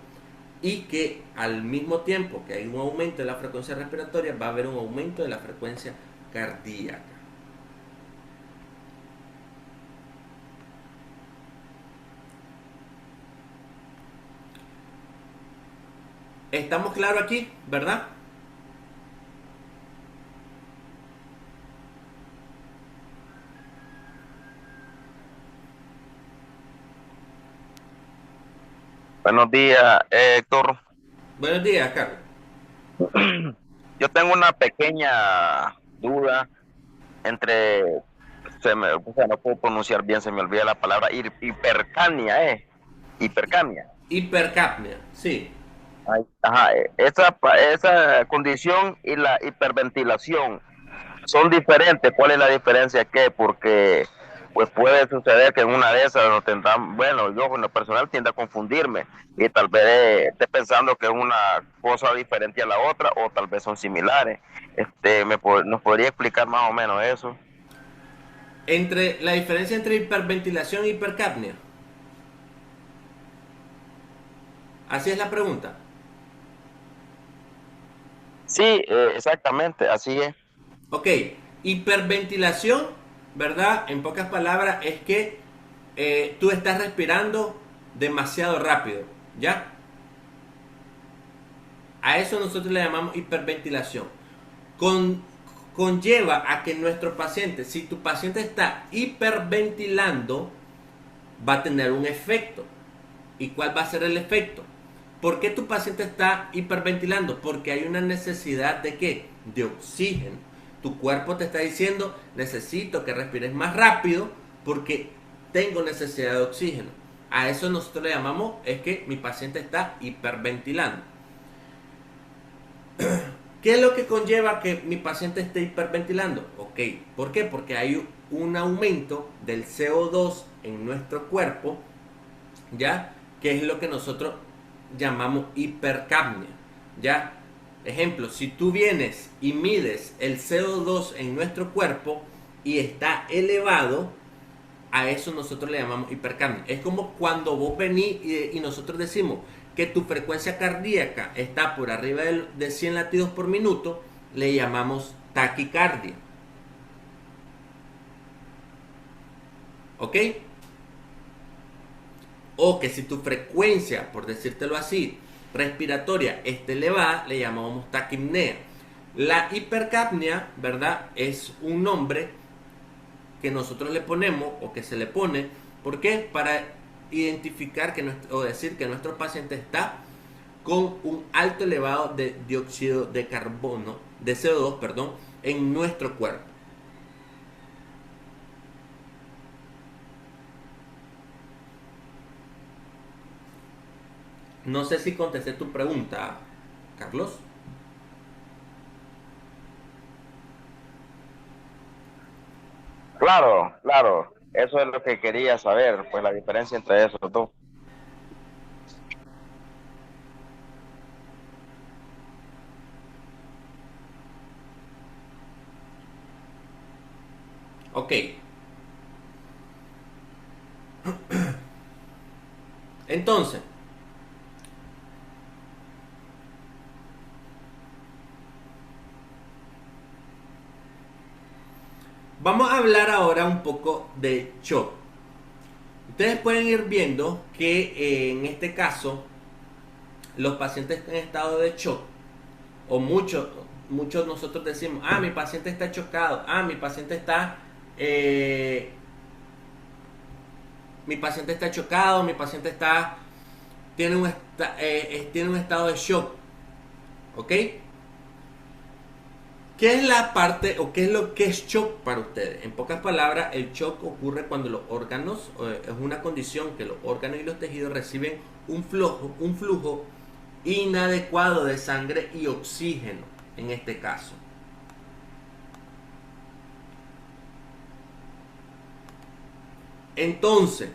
y que al mismo tiempo que hay un aumento de la frecuencia respiratoria va a haber un aumento de la frecuencia cardíaca. ¿Estamos claros aquí, verdad? Buenos días, Héctor. Buenos días, Carlos. Yo tengo una pequeña duda entre, o sea, no puedo pronunciar bien, se me olvida la palabra hipercapnia, hipercapnia. Hipercapnia, sí. Ajá, esa condición y la hiperventilación son diferentes. ¿Cuál es la diferencia? ¿Qué? Porque pues puede suceder que en una de esas nos tendrán, bueno, yo con lo personal tiendo a confundirme y tal vez esté pensando que es una cosa diferente a la otra o tal vez son similares. ¿Nos podría explicar más o menos eso? Entre la diferencia entre hiperventilación y hipercapnia. Así es la pregunta. Sí, exactamente, así es. Ok, hiperventilación, ¿verdad? En pocas palabras es que tú estás respirando demasiado rápido, ¿ya? A eso nosotros le llamamos hiperventilación. Conlleva a que nuestro paciente, si tu paciente está hiperventilando, va a tener un efecto. ¿Y cuál va a ser el efecto? ¿Por qué tu paciente está hiperventilando? Porque hay una necesidad de ¿qué? De oxígeno. Tu cuerpo te está diciendo, necesito que respires más rápido porque tengo necesidad de oxígeno. A eso nosotros le llamamos, es que mi paciente está hiperventilando. ¿Qué es lo que conlleva que mi paciente esté hiperventilando? Ok, ¿por qué? Porque hay un aumento del CO2 en nuestro cuerpo, ¿ya? Que es lo que nosotros llamamos hipercapnia, ¿ya? Ejemplo, si tú vienes y mides el CO2 en nuestro cuerpo y está elevado, a eso nosotros le llamamos hipercapnia. Es como cuando vos venís y nosotros decimos que tu frecuencia cardíaca está por arriba de 100 latidos por minuto, le llamamos taquicardia. ¿Ok? O que si tu frecuencia, por decírtelo así, respiratoria esté elevada, le llamamos taquipnea. La hipercapnia, ¿verdad? Es un nombre que nosotros le ponemos o que se le pone, ¿por qué? Para identificar o decir que nuestro paciente está con un alto elevado de dióxido de carbono, de CO2, perdón, en nuestro cuerpo. No sé si contesté tu pregunta, Carlos. Claro, claro. Eso es lo que quería saber, pues la diferencia entre esos dos. Ok. Entonces, vamos a hablar ahora un poco de shock. Ustedes pueden ir viendo que en este caso los pacientes en estado de shock, o muchos nosotros decimos, mi paciente está chocado, eh, mi paciente está chocado, mi paciente tiene un estado de shock, ¿ok? ¿Qué es la parte o qué es lo que es shock para ustedes? En pocas palabras, el shock ocurre cuando los órganos, es una condición que los órganos y los tejidos reciben un flujo inadecuado de sangre y oxígeno, en este caso. Entonces,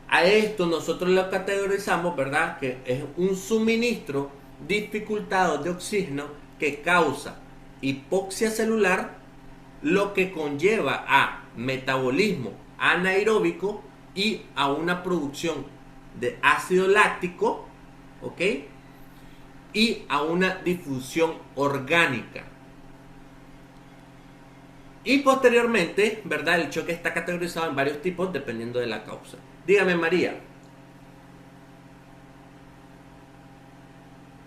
a esto nosotros lo categorizamos, ¿verdad? Que es un suministro dificultado de oxígeno que causa hipoxia celular, lo que conlleva a metabolismo anaeróbico y a una producción de ácido láctico, ¿ok? Y a una difusión orgánica. Y posteriormente, ¿verdad? El choque está categorizado en varios tipos dependiendo de la causa. Dígame, María.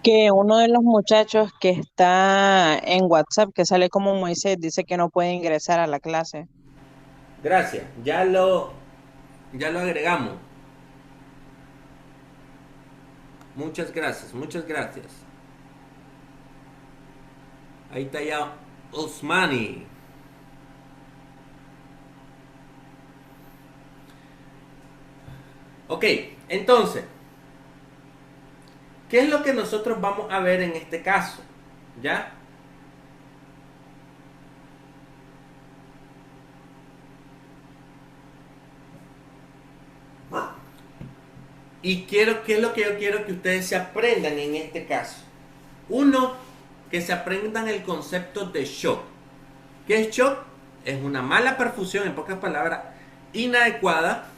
Que uno de los muchachos que está en WhatsApp, que sale como Moisés, dice que no puede ingresar a la clase. Gracias. Ya lo agregamos. Muchas gracias, muchas gracias. Ahí está ya Osmani. Ok, entonces, ¿qué es lo que nosotros vamos a ver en este caso? ¿Ya? Y ¿qué es lo que yo quiero que ustedes se aprendan en este caso? Uno, que se aprendan el concepto de shock. ¿Qué es shock? Es una mala perfusión, en pocas palabras, inadecuada,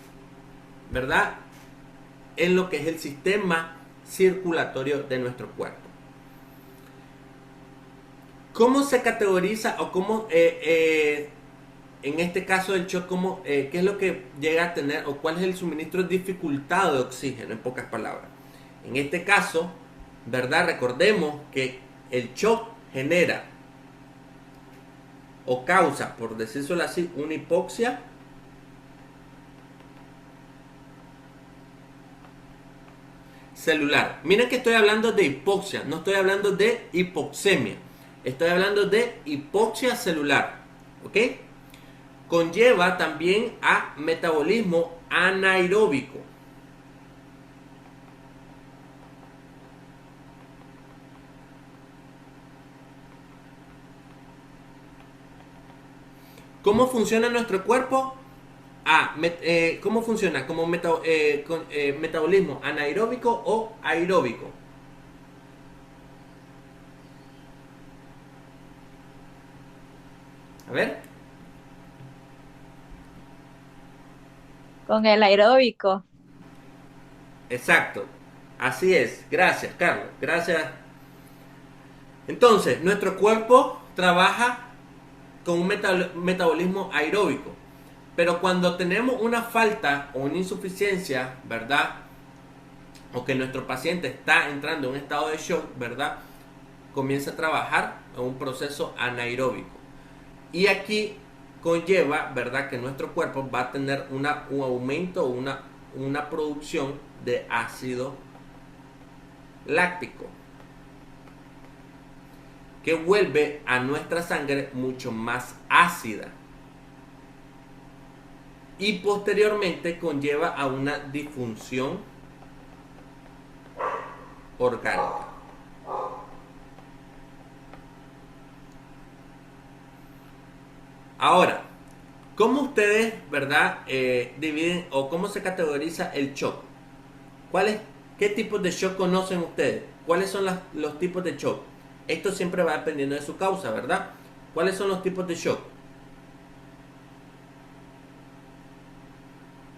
¿verdad? En lo que es el sistema circulatorio de nuestro cuerpo. ¿Cómo se categoriza o cómo, en este caso del shock, qué es lo que llega a tener o cuál es el suministro dificultado de oxígeno, en pocas palabras? En este caso, ¿verdad? Recordemos que el shock genera o causa, por decirlo así, una hipoxia celular. Miren que estoy hablando de hipoxia, no estoy hablando de hipoxemia. Estoy hablando de hipoxia celular. ¿Ok? Conlleva también a metabolismo anaeróbico. ¿Cómo funciona nuestro cuerpo? ¿Cómo funciona? Como metabolismo anaeróbico o aeróbico. A ver. Con el aeróbico. Exacto. Así es. Gracias, Carlos. Gracias. Entonces, nuestro cuerpo trabaja con un metabolismo aeróbico. Pero cuando tenemos una falta o una insuficiencia, ¿verdad? O que nuestro paciente está entrando en un estado de shock, ¿verdad? Comienza a trabajar en un proceso anaeróbico. Y aquí conlleva, ¿verdad? Que nuestro cuerpo va a tener un aumento o una producción de ácido láctico, que vuelve a nuestra sangre mucho más ácida. Y posteriormente conlleva a una disfunción orgánica. Ahora, ¿cómo ustedes, verdad, dividen o cómo se categoriza el shock? ¿Qué tipos de shock conocen ustedes? ¿Cuáles son los tipos de shock? Esto siempre va dependiendo de su causa, ¿verdad? ¿Cuáles son los tipos de shock?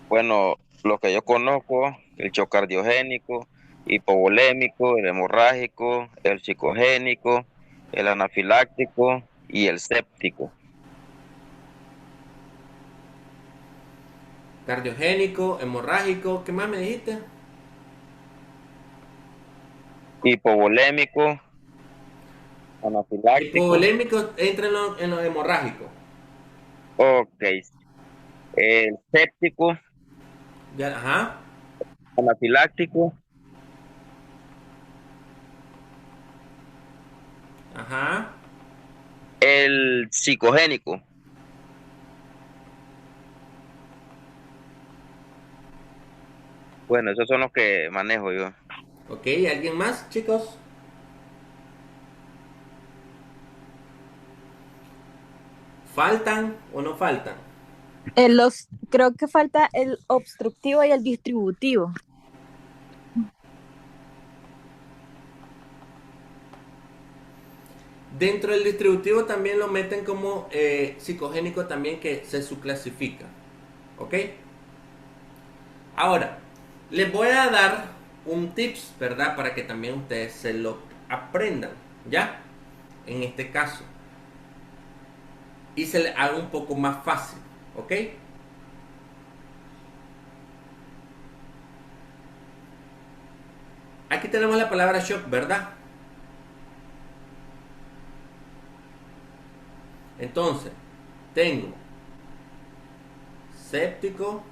Bueno, lo que yo conozco, el shock cardiogénico, hipovolémico, el hemorrágico, el psicogénico, el anafiláctico y el séptico. Cardiogénico, hemorrágico, ¿qué más me dijiste? Hipovolémico, anafiláctico, Hipovolémico entra en lo hemorrágico. ok, el séptico, Ya, ajá, anafiláctico, ajá. el psicogénico. Bueno, esos son los que manejo yo. Ok, ¿alguien más, chicos? ¿Faltan o no faltan? Creo que falta el obstructivo y el distributivo. Dentro del distributivo también lo meten como psicogénico también, que se subclasifica. ¿Ok? Ahora, les voy a dar un tips, ¿verdad? Para que también ustedes se lo aprendan, ¿ya? En este caso. Y se les haga un poco más fácil, ¿ok? Aquí tenemos la palabra shock, ¿verdad? Entonces, tengo séptico,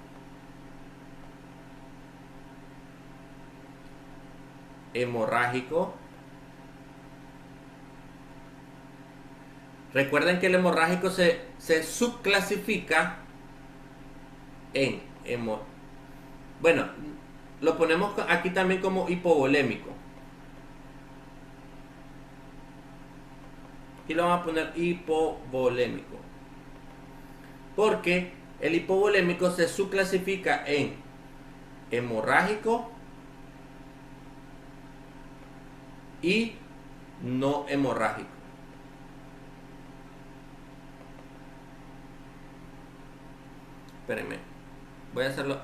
hemorrágico. Recuerden que el hemorrágico se subclasifica en bueno, lo ponemos aquí también como hipovolémico. Aquí lo vamos a poner hipovolémico. Porque el hipovolémico se subclasifica en hemorrágico y no hemorrágico. Espérenme. Voy a hacerlo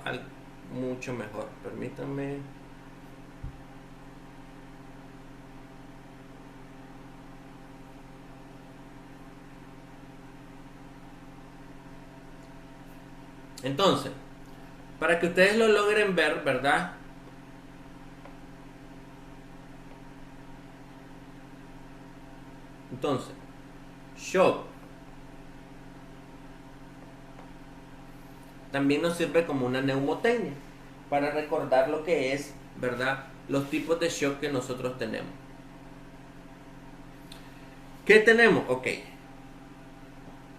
mucho mejor. Permítanme. Entonces, para que ustedes lo logren ver, ¿verdad? Entonces, shock también nos sirve como una neumotecnia para recordar lo que es, ¿verdad? Los tipos de shock que nosotros tenemos. ¿Qué tenemos? Ok.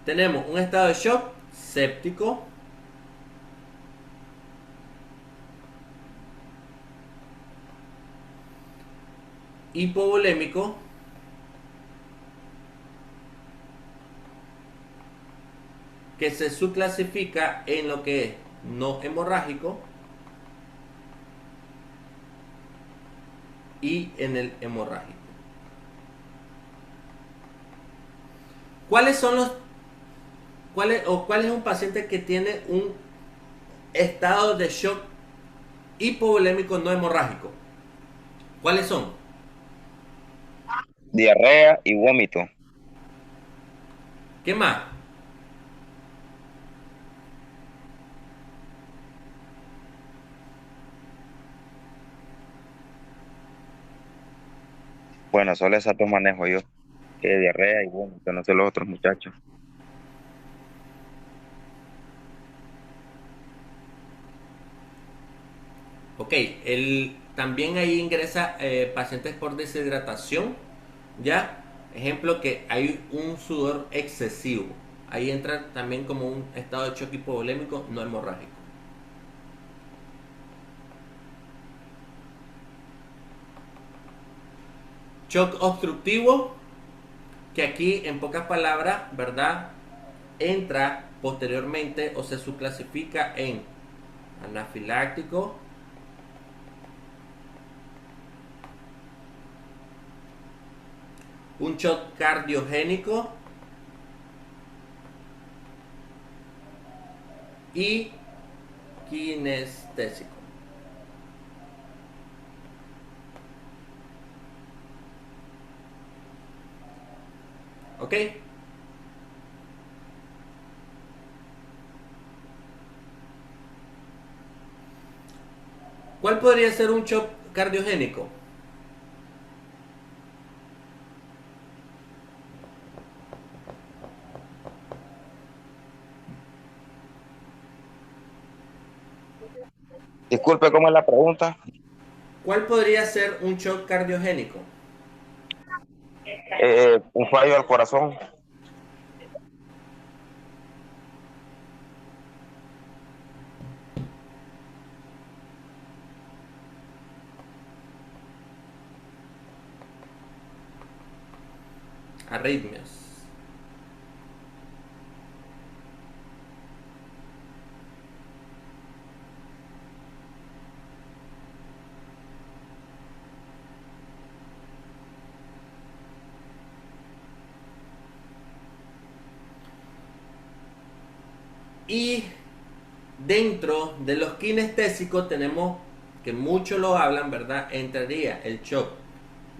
Tenemos un estado de shock séptico, hipovolémico, que se subclasifica en lo que es no hemorrágico y en el hemorrágico. ¿Cuáles son cuál es un paciente que tiene un estado de shock hipovolémico no hemorrágico? ¿Cuáles son? diarrea y vómito. ¿Qué más? Bueno, solo esas dos manejo yo, que diarrea y vómito, no sé los otros muchachos. Ok, también ahí ingresa pacientes por deshidratación, ¿ya? Ejemplo que hay un sudor excesivo. Ahí entra también como un estado de choque hipovolémico no hemorrágico. Shock obstructivo, que aquí en pocas palabras, ¿verdad? Entra posteriormente o se subclasifica en anafiláctico, un shock cardiogénico y kinestésico. ¿Ok? ¿Cuál podría ser un shock cardiogénico? Disculpe, ¿cómo es la pregunta? ¿Cuál podría ser un shock cardiogénico? Un fallo al corazón. Arritmias. Y dentro de los kinestésicos tenemos, que muchos lo hablan, ¿verdad? Entraría el shock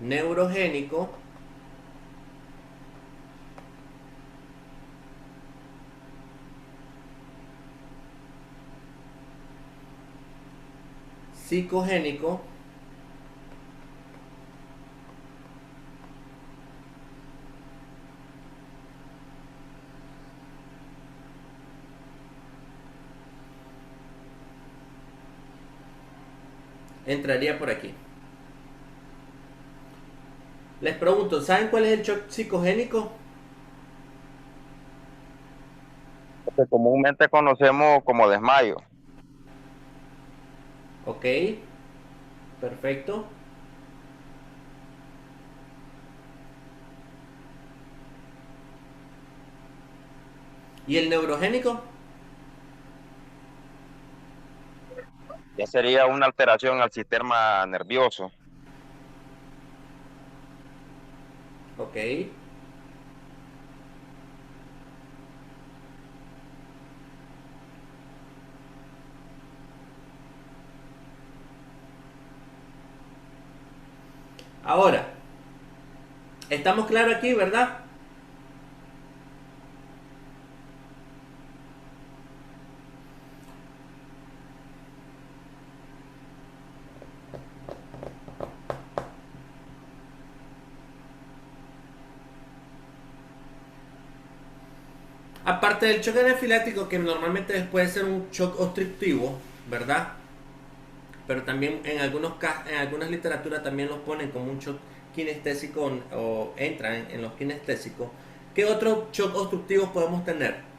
neurogénico, psicogénico entraría por aquí. Les pregunto, ¿saben cuál es el shock psicogénico? Que comúnmente conocemos como desmayo. Ok, perfecto. ¿Y el neurogénico? Ya sería una alteración al sistema nervioso. Ok. Ahora, estamos claros aquí, ¿verdad? Aparte del choque anafiláctico, que normalmente puede ser un shock obstructivo, ¿verdad? Pero también en algunas literaturas también los ponen como un shock kinestésico o entran en los kinestésicos. ¿Qué otros shock obstructivos podemos tener?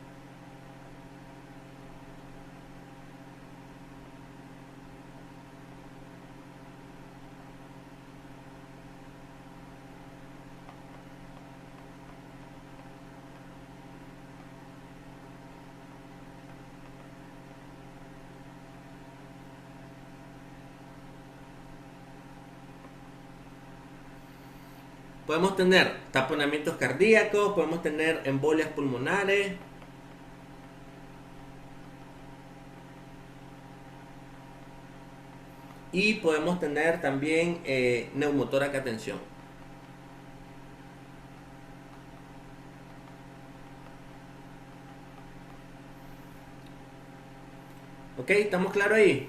Podemos tener taponamientos cardíacos, podemos tener embolias pulmonares, y podemos tener también neumotóraca tensión. ¿Ok? ¿Estamos claros ahí?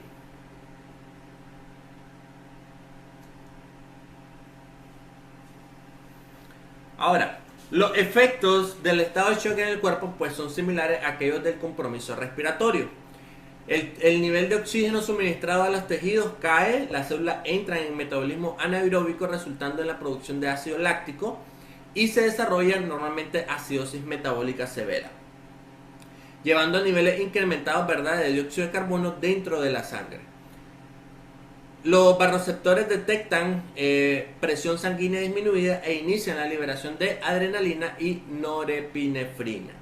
Ahora, los efectos del estado de shock en el cuerpo pues son similares a aquellos del compromiso respiratorio. El nivel de oxígeno suministrado a los tejidos cae, las células entran en metabolismo anaeróbico resultando en la producción de ácido láctico y se desarrolla normalmente acidosis metabólica severa, llevando a niveles incrementados, ¿verdad?, de dióxido de carbono dentro de la sangre. Los barroceptores detectan presión sanguínea disminuida e inician la liberación de adrenalina y norepinefrina.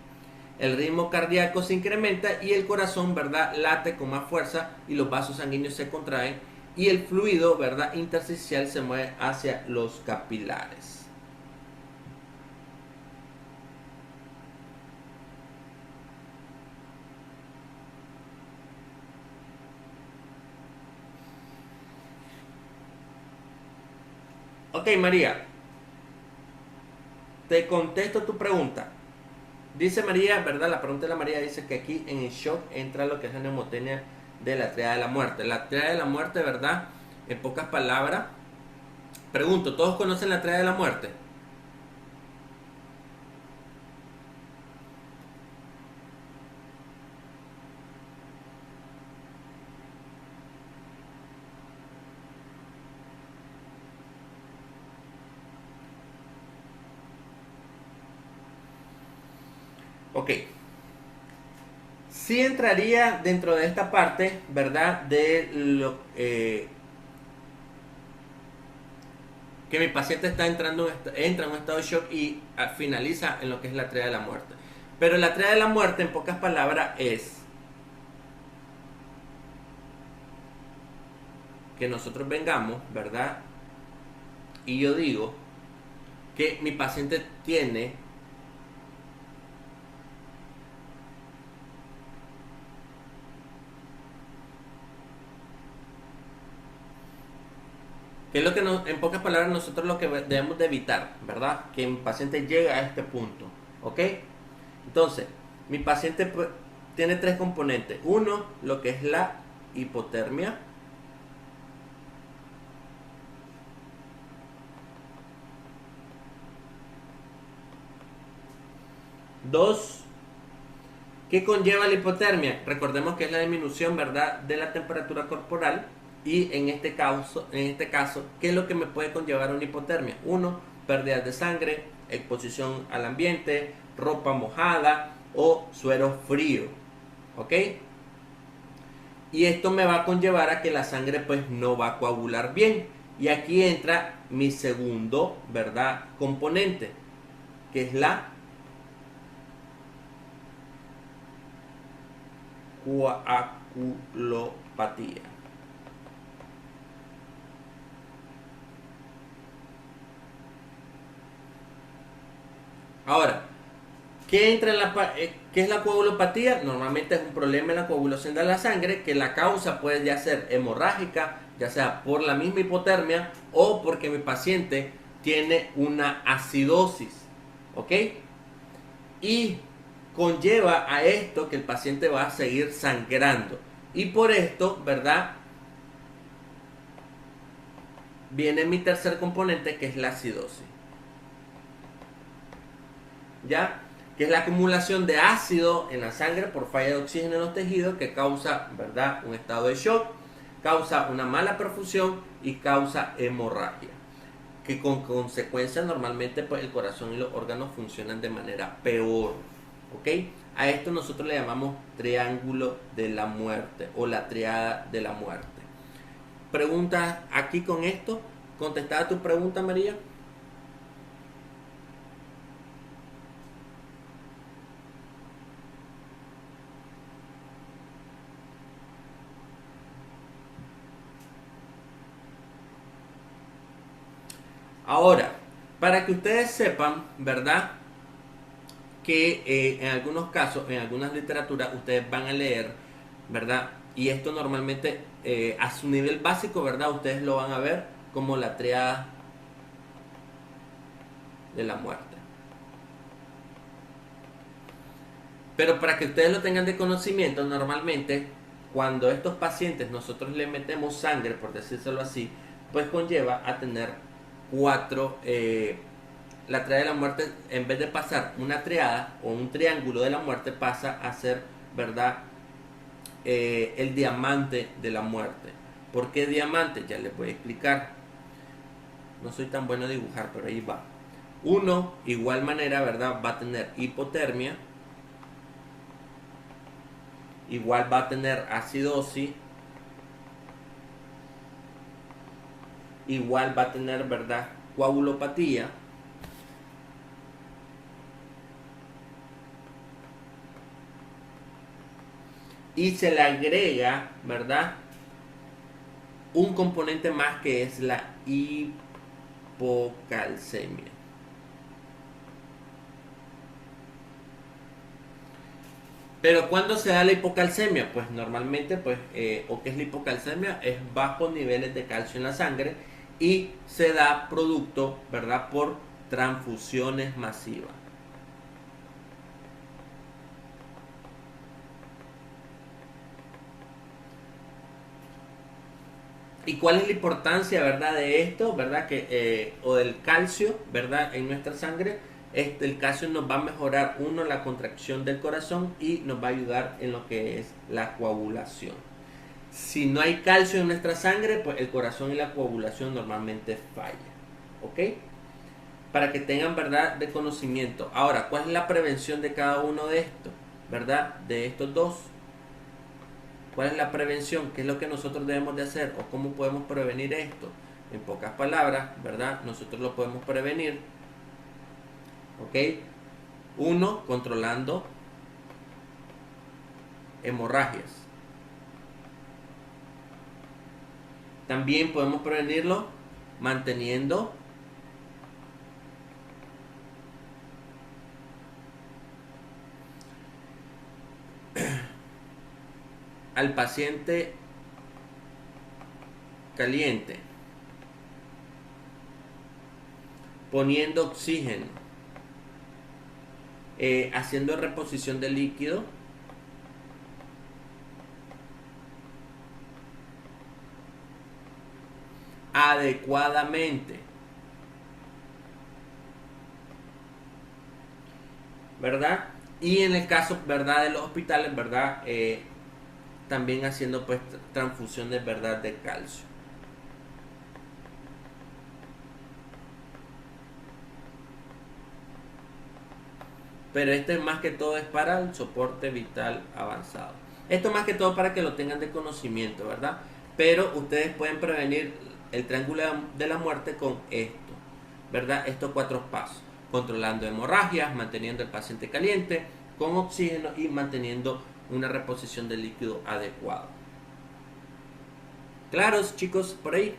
El ritmo cardíaco se incrementa y el corazón, ¿verdad?, late con más fuerza y los vasos sanguíneos se contraen y el fluido, ¿verdad?, intersticial se mueve hacia los capilares. Ok, María, te contesto tu pregunta. Dice María, ¿verdad? La pregunta de la María dice que aquí en el shock entra lo que es la neumotenia de la triada de la muerte. La triada de la muerte, ¿verdad? En pocas palabras, pregunto, ¿todos conocen la triada de la muerte? Ok. Sí entraría dentro de esta parte, ¿verdad? De lo que mi paciente está entra en un estado de shock y finaliza en lo que es la triada de la muerte. Pero la triada de la muerte, en pocas palabras, es que nosotros vengamos, ¿verdad? Y yo digo que mi paciente tiene que es lo que en pocas palabras nosotros lo que debemos de evitar, ¿verdad? Que mi paciente llegue a este punto, ¿ok? Entonces, mi paciente tiene tres componentes. Uno, lo que es la hipotermia. Dos, ¿qué conlleva la hipotermia? Recordemos que es la disminución, ¿verdad?, de la temperatura corporal. Y en este caso, ¿qué es lo que me puede conllevar una hipotermia? Uno, pérdidas de sangre, exposición al ambiente, ropa mojada o suero frío. ¿Ok? Y esto me va a conllevar a que la sangre pues no va a coagular bien. Y aquí entra mi segundo, ¿verdad?, componente, que es la coagulopatía. Ahora, ¿qué es la coagulopatía? Normalmente es un problema en la coagulación de la sangre que la causa puede ya ser hemorrágica, ya sea por la misma hipotermia o porque mi paciente tiene una acidosis, ¿ok? Y conlleva a esto que el paciente va a seguir sangrando. Y por esto, ¿verdad?, viene mi tercer componente, que es la acidosis. ¿Ya? Que es la acumulación de ácido en la sangre por falla de oxígeno en los tejidos que causa, ¿verdad?, un estado de shock, causa una mala perfusión y causa hemorragia, que con consecuencia normalmente pues el corazón y los órganos funcionan de manera peor, ¿ok? A esto nosotros le llamamos triángulo de la muerte o la triada de la muerte. ¿Preguntas aquí con esto? ¿Contestada tu pregunta, María? Ahora, para que ustedes sepan, ¿verdad?, que en algunos casos, en algunas literaturas, ustedes van a leer, ¿verdad? Y esto normalmente a su nivel básico, ¿verdad? Ustedes lo van a ver como la triada de la muerte. Pero para que ustedes lo tengan de conocimiento, normalmente cuando a estos pacientes nosotros le metemos sangre, por decírselo así, pues conlleva a tener cuatro, la triada de la muerte, en vez de pasar una triada o un triángulo de la muerte, pasa a ser, ¿verdad? El diamante de la muerte. ¿Por qué diamante? Ya les voy a explicar. No soy tan bueno a dibujar, pero ahí va. Uno, igual manera, ¿verdad? Va a tener hipotermia. Igual va a tener acidosis. Igual va a tener, ¿verdad? Coagulopatía. Y se le agrega, ¿verdad? Un componente más, que es la hipocalcemia. Pero ¿cuándo se da la hipocalcemia? Pues normalmente, pues, ¿o qué es la hipocalcemia? Es bajos niveles de calcio en la sangre y se da producto, ¿verdad?, por transfusiones masivas. ¿Y cuál es la importancia, verdad, de esto, verdad, que o del calcio, verdad, en nuestra sangre? El calcio nos va a mejorar, uno, la contracción del corazón, y nos va a ayudar en lo que es la coagulación. Si no hay calcio en nuestra sangre, pues el corazón y la coagulación normalmente fallan, ¿ok? Para que tengan, verdad, de conocimiento. Ahora, ¿cuál es la prevención de cada uno de estos, verdad, de estos dos? ¿Cuál es la prevención? ¿Qué es lo que nosotros debemos de hacer? ¿O cómo podemos prevenir esto? En pocas palabras, ¿verdad? Nosotros lo podemos prevenir, ¿ok? Uno, controlando hemorragias. También podemos prevenirlo manteniendo al paciente caliente, poniendo oxígeno, haciendo reposición de líquido, adecuadamente, ¿verdad? Y en el caso, ¿verdad?, de los hospitales, ¿verdad?, también haciendo, pues, transfusiones, ¿verdad?, de calcio. Pero este más que todo es para el soporte vital avanzado. Esto más que todo para que lo tengan de conocimiento, ¿verdad? Pero ustedes pueden prevenir el triángulo de la muerte con esto, ¿verdad? Estos 4 pasos: controlando hemorragias, manteniendo el paciente caliente, con oxígeno, y manteniendo una reposición de líquido adecuado. ¿Claros, chicos, por ahí?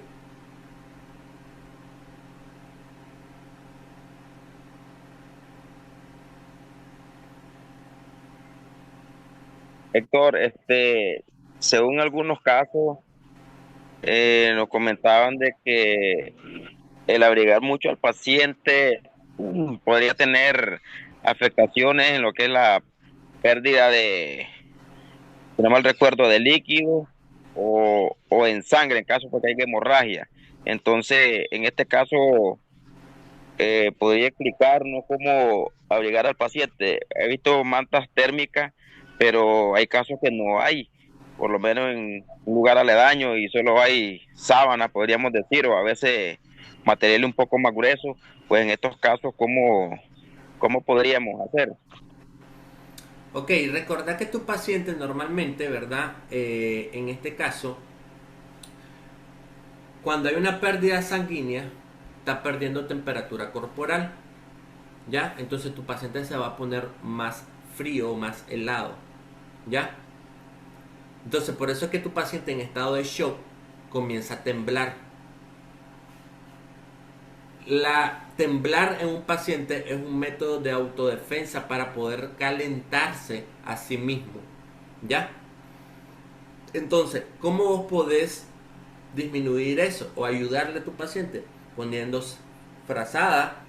Héctor, según algunos casos, nos comentaban de que el abrigar mucho al paciente podría tener afectaciones en lo que es la pérdida de, si no mal recuerdo, de líquido o en sangre, en caso de que haya hemorragia. Entonces, en este caso, podría explicarnos cómo abrigar al paciente. He visto mantas térmicas, pero hay casos que no hay, por lo menos en un lugar aledaño, y solo hay sábanas, podríamos decir, o a veces material un poco más grueso. Pues en estos casos, ¿cómo podríamos hacer? Ok, recordad que tu paciente normalmente, ¿verdad? En este caso, cuando hay una pérdida sanguínea, está perdiendo temperatura corporal, ¿ya? Entonces tu paciente se va a poner más frío, más helado, ¿ya? Entonces por eso es que tu paciente en estado de shock comienza a temblar. Temblar en un paciente es un método de autodefensa para poder calentarse a sí mismo, ¿ya? Entonces, ¿cómo vos podés disminuir eso o ayudarle a tu paciente? Poniendo frazada,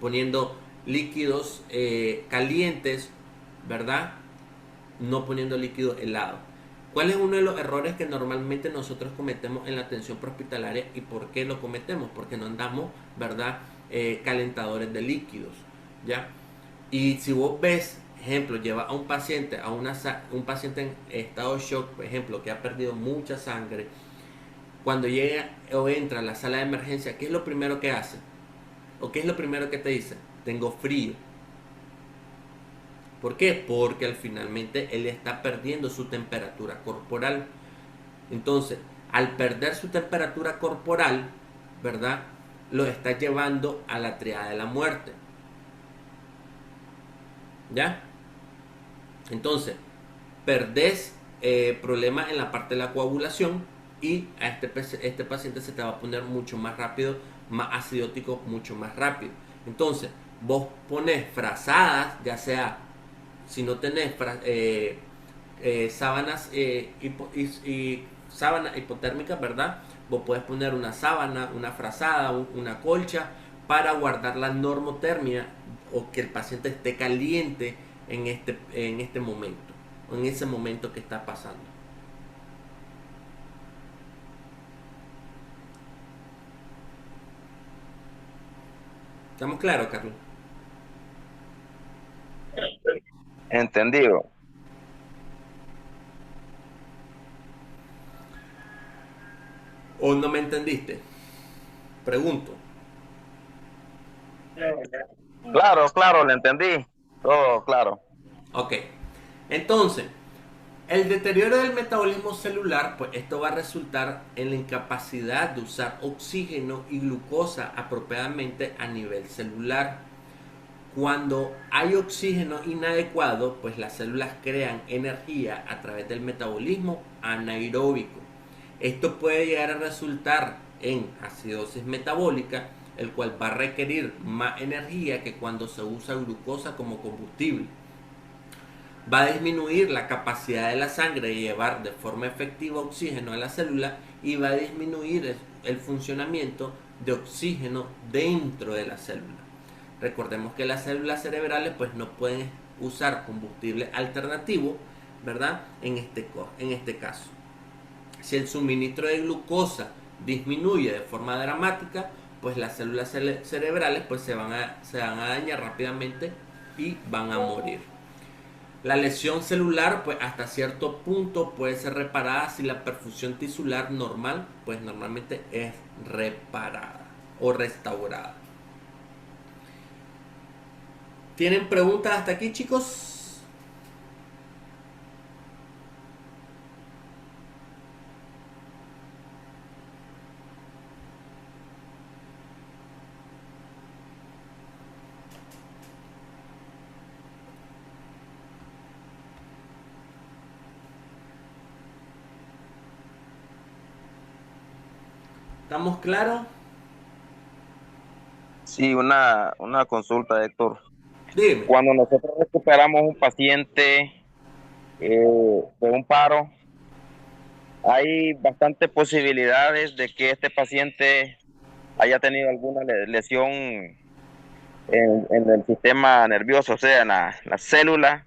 poniendo líquidos calientes, ¿verdad? No poniendo líquido helado. ¿Cuál es uno de los errores que normalmente nosotros cometemos en la atención prehospitalaria y por qué lo cometemos? Porque no andamos, ¿verdad? Calentadores de líquidos, ¿ya? Y si vos ves, ejemplo, lleva a un paciente un paciente en estado de shock, por ejemplo, que ha perdido mucha sangre, cuando llega o entra a la sala de emergencia, ¿qué es lo primero que hace? ¿O qué es lo primero que te dice? Tengo frío. ¿Por qué? Porque al finalmente él está perdiendo su temperatura corporal. Entonces, al perder su temperatura corporal, ¿verdad? Lo está llevando a la triada de la muerte. ¿Ya? Entonces, perdés problemas en la parte de la coagulación y a este paciente se te va a poner mucho más rápido, más acidótico, mucho más rápido. Entonces, vos pones frazadas, ya sea si no tenés sábanas y sábanas hipotérmicas, ¿verdad? Vos puedes poner una sábana, una frazada, una colcha para guardar la normotermia o que el paciente esté caliente en este momento, o en ese momento que está pasando. ¿Estamos claros, Carlos? Entendido. ¿O no me entendiste? Pregunto. Claro, claro, le entendí. Todo claro. Ok. Entonces, el deterioro del metabolismo celular, pues esto va a resultar en la incapacidad de usar oxígeno y glucosa apropiadamente a nivel celular. Cuando hay oxígeno inadecuado, pues las células crean energía a través del metabolismo anaeróbico. Esto puede llegar a resultar en acidosis metabólica, el cual va a requerir más energía que cuando se usa glucosa como combustible. Va a disminuir la capacidad de la sangre de llevar de forma efectiva oxígeno a la célula y va a disminuir el funcionamiento de oxígeno dentro de la célula. Recordemos que las células cerebrales pues no pueden usar combustible alternativo, ¿verdad? En este caso. Si el suministro de glucosa disminuye de forma dramática, pues las células cerebrales pues se van a dañar rápidamente y van a morir. La lesión celular pues hasta cierto punto puede ser reparada si la perfusión tisular normal pues normalmente es reparada o restaurada. ¿Tienen preguntas hasta aquí, chicos? ¿Estamos claros? Sí, una consulta, Héctor. Dime. Cuando nosotros recuperamos un paciente de un paro, hay bastantes posibilidades de que este paciente haya tenido alguna lesión en el sistema nervioso, o sea, en la célula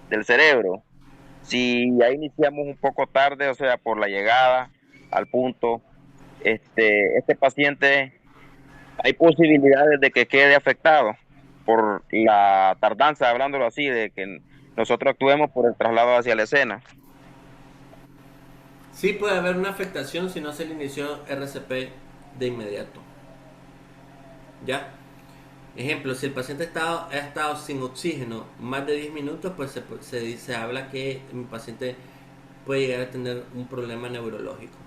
del cerebro. Si ya iniciamos un poco tarde, o sea, por la llegada al punto, este paciente, hay posibilidades de que quede afectado por la tardanza, hablándolo así, de que nosotros actuemos por el traslado hacia la escena. Sí puede haber una afectación si no se le inició RCP de inmediato. ¿Ya? Ejemplo, si el paciente ha estado sin oxígeno más de 10 minutos, pues se habla que el paciente puede llegar a tener un problema neurológico.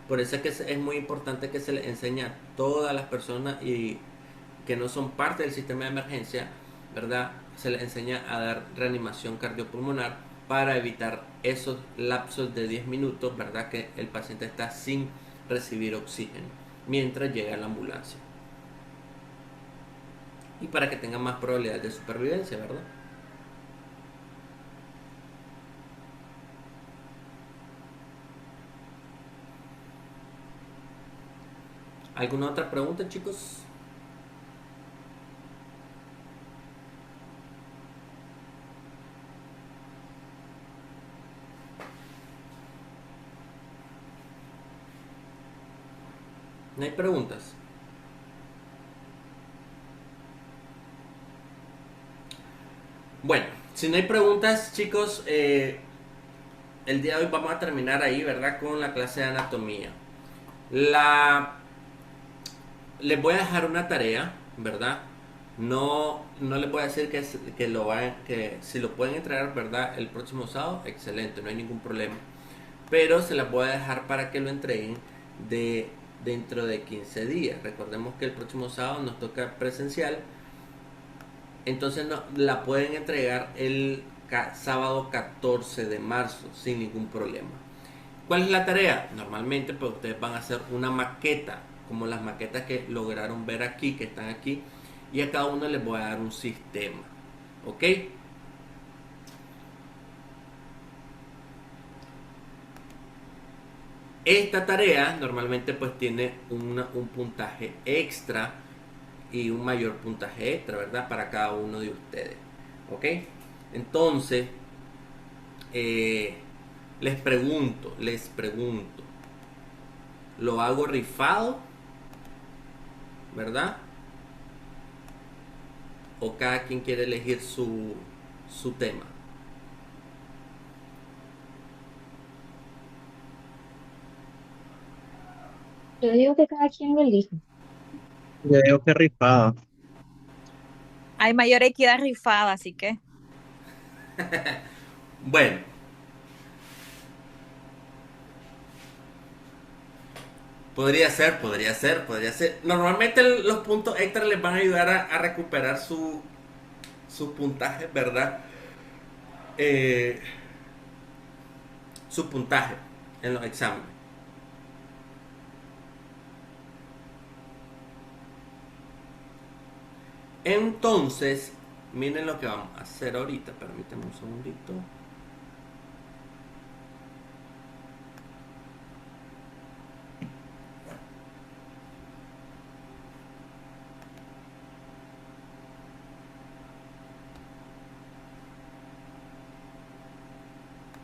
Por eso es que es muy importante que se le enseñe a todas las personas y que no son parte del sistema de emergencia, ¿verdad? Se les enseña a dar reanimación cardiopulmonar para evitar esos lapsos de 10 minutos, ¿verdad? Que el paciente está sin recibir oxígeno mientras llega la ambulancia. Y para que tenga más probabilidades de supervivencia, ¿verdad? ¿Alguna otra pregunta, chicos? ¿No hay preguntas? Bueno, si no hay preguntas, chicos, el día de hoy vamos a terminar ahí, ¿verdad? Con la clase de anatomía. Les voy a dejar una tarea, ¿verdad? No les voy a decir que si lo pueden entregar, ¿verdad? El próximo sábado, excelente, no hay ningún problema. Pero se las voy a dejar para que lo entreguen dentro de 15 días. Recordemos que el próximo sábado nos toca presencial. Entonces la pueden entregar el sábado 14 de marzo sin ningún problema. ¿Cuál es la tarea? Normalmente pues ustedes van a hacer una maqueta, como las maquetas que lograron ver aquí, que están aquí, y a cada uno les voy a dar un sistema. ¿Ok? Esta tarea normalmente pues tiene un puntaje extra y un mayor puntaje extra, ¿verdad? Para cada uno de ustedes. ¿Ok? Entonces, les pregunto, ¿lo hago rifado? ¿Verdad? ¿O cada quien quiere elegir su tema? Yo digo que cada quien lo elige. Yo digo que rifada. Hay mayor equidad rifada, así que. Bueno, podría ser. Normalmente los puntos extra les van a ayudar a recuperar su puntaje, ¿verdad? Su puntaje en los exámenes. Entonces, miren lo que vamos a hacer ahorita. Permítanme un segundito.